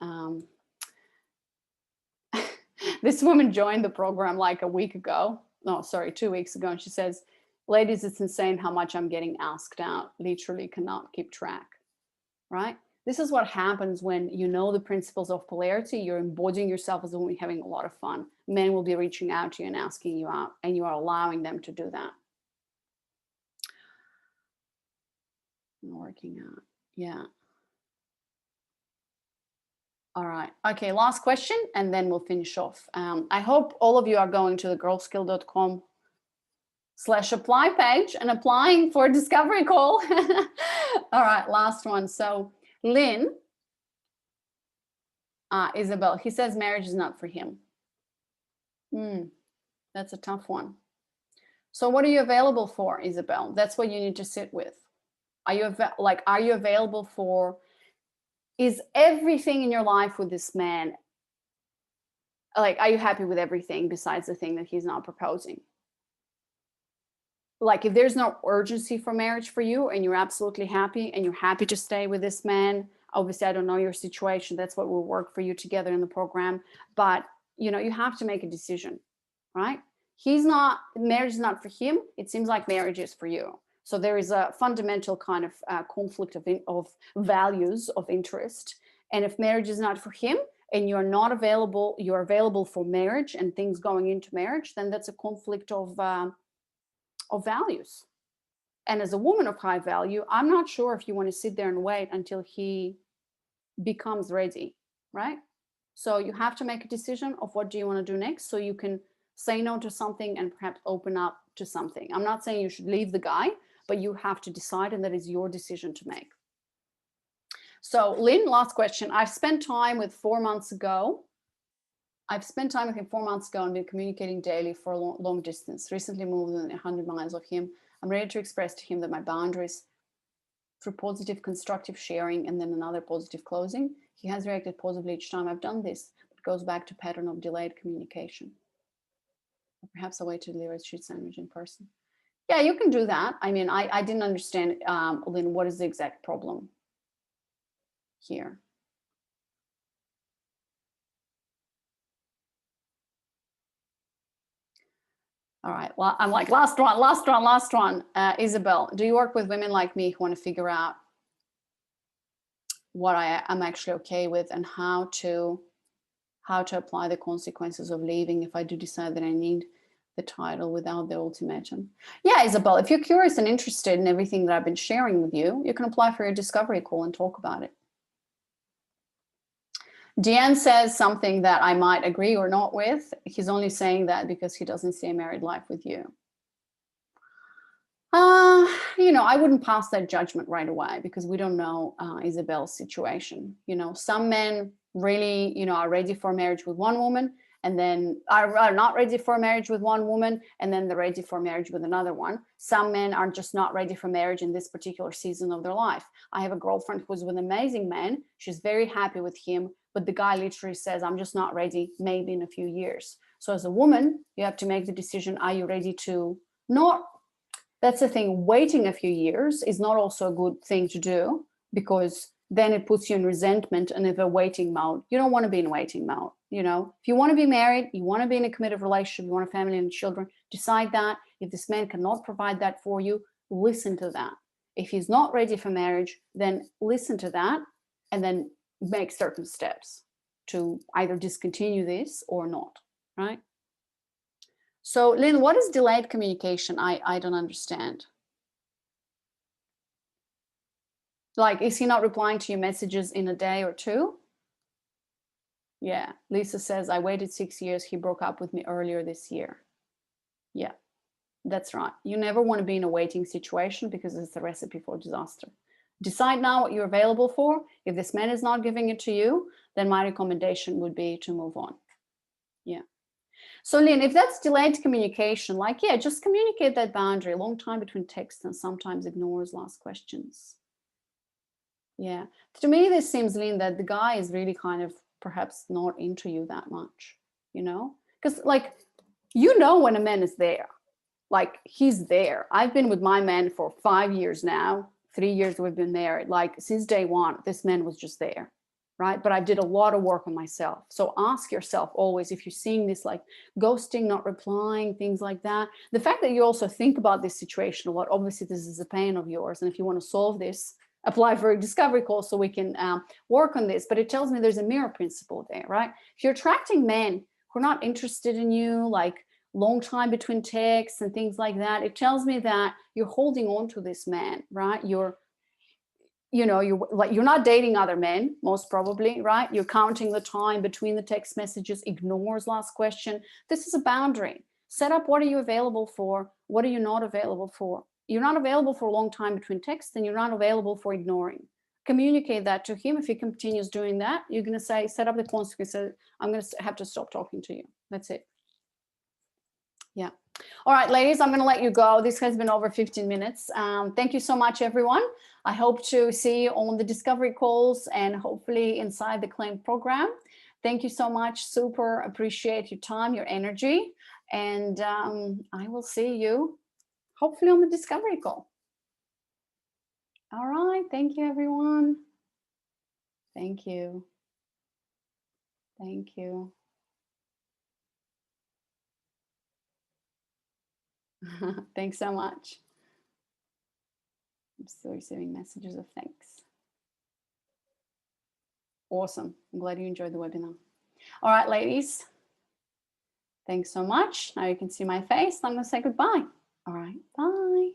This woman joined the program like a week ago. No, sorry, 2 weeks ago. And she says, ladies, it's insane how much I'm getting asked out. Literally cannot keep track, right? This is what happens when you know the principles of polarity. You're embodying yourself as a woman, having a lot of fun. Men will be reaching out to you and asking you out, and you are allowing them to do that. Working out, yeah. All right, okay, last question, and then we'll finish off. I hope all of you are going to the girlskill.com/apply page and applying for a discovery call. All right, last one. So Lynn, Isabel, he says marriage is not for him. That's a tough one. So what are you available for, Isabel? That's what you need to sit with. Are you available for, is everything in your life with this man, like, are you happy with everything besides the thing that he's not proposing? Like, if there's no urgency for marriage for you and you're absolutely happy and you're happy to stay with this man, obviously I don't know your situation. That's what will work for you together in the program. But, you know, you have to make a decision, right? Marriage is not for him. It seems like marriage is for you. So there is a fundamental kind of conflict of values, of interest. And if marriage is not for him and you're not available, you're available for marriage and things going into marriage, then that's a conflict of values. And as a woman of high value, I'm not sure if you want to sit there and wait until he becomes ready, right? So you have to make a decision of what do you want to do next, so you can say no to something and perhaps open up to something. I'm not saying you should leave the guy, but you have to decide, and that is your decision to make. So Lynn, last question. I've spent time with him 4 months ago and been communicating daily for a long distance. Recently moved within 100 miles of him. I'm ready to express to him that my boundaries through positive, constructive sharing and then another positive closing. He has reacted positively each time I've done this. It goes back to pattern of delayed communication. Or perhaps a way to deliver a street sandwich in person. Yeah, you can do that. I mean, I didn't understand, Lynn, what is the exact problem here? All right, well, I'm like, last one. Isabel, do you work with women like me who want to figure out what I'm actually okay with and how to apply the consequences of leaving if I do decide that I need the title without the ultimatum? Yeah, Isabel, if you're curious and interested in everything that I've been sharing with you, you can apply for your discovery call and talk about it. Deanne says something that I might agree or not with. He's only saying that because he doesn't see a married life with you. You know, I wouldn't pass that judgment right away because we don't know Isabel's situation. You know, some men really, you know, are ready for marriage with one woman and then are not ready for marriage with one woman and then they're ready for marriage with another one. Some men are just not ready for marriage in this particular season of their life. I have a girlfriend who's with an amazing man. She's very happy with him, but the guy literally says, I'm just not ready, maybe in a few years. So as a woman, you have to make the decision, are you ready to not... That's the thing, waiting a few years is not also a good thing to do because then it puts you in resentment and in a waiting mode. You don't want to be in waiting mode. You know, if you want to be married, you want to be in a committed relationship, you want a family and children, decide that. If this man cannot provide that for you, listen to that. If he's not ready for marriage, then listen to that and then make certain steps to either discontinue this or not, right? So, Lynn, what is delayed communication? I don't understand. Like, is he not replying to your messages in a day or two? Yeah, Lisa says, I waited 6 years. He broke up with me earlier this year. Yeah, that's right. You never want to be in a waiting situation because it's a recipe for disaster. Decide now what you're available for. If this man is not giving it to you, then my recommendation would be to move on. Yeah. So Lynn, if that's delayed communication, like, yeah, just communicate that boundary. A long time between texts and sometimes ignores last questions. Yeah. To me, this seems, Lynn, that the guy is really kind of perhaps not into you that much, you know? Because, like, you know when a man is there. Like, he's there. I've been with my man for 5 years now. 3 years we've been married. Like, since day one, this man was just there. Right? But I did a lot of work on myself. So ask yourself always, if you're seeing this like ghosting, not replying, things like that, the fact that you also think about this situation a lot, obviously this is a pain of yours. And if you want to solve this, apply for a discovery call so we can work on this. But it tells me there's a mirror principle there, right? If you're attracting men who are not interested in you, like long time between texts and things like that, it tells me that you're holding on to this man, right? You're not dating other men, most probably, right? You're counting the time between the text messages, ignores last question. This is a boundary. Set up what are you available for? What are you not available for? You're not available for a long time between texts and you're not available for ignoring. Communicate that to him. If he continues doing that, you're going to say, set up the consequences. I'm going to have to stop talking to you. That's it. Yeah. All right, ladies, I'm going to let you go. This has been over 15 minutes. Thank you so much, everyone. I hope to see you on the discovery calls and hopefully inside the claim program. Thank you so much. Super appreciate your time, your energy. And I will see you hopefully on the discovery call. All right. Thank you, everyone. Thank you. Thank you. Thanks so much. I'm still receiving messages of thanks. Awesome. I'm glad you enjoyed the webinar. All right, ladies. Thanks so much. Now you can see my face. I'm going to say goodbye. All right. Bye.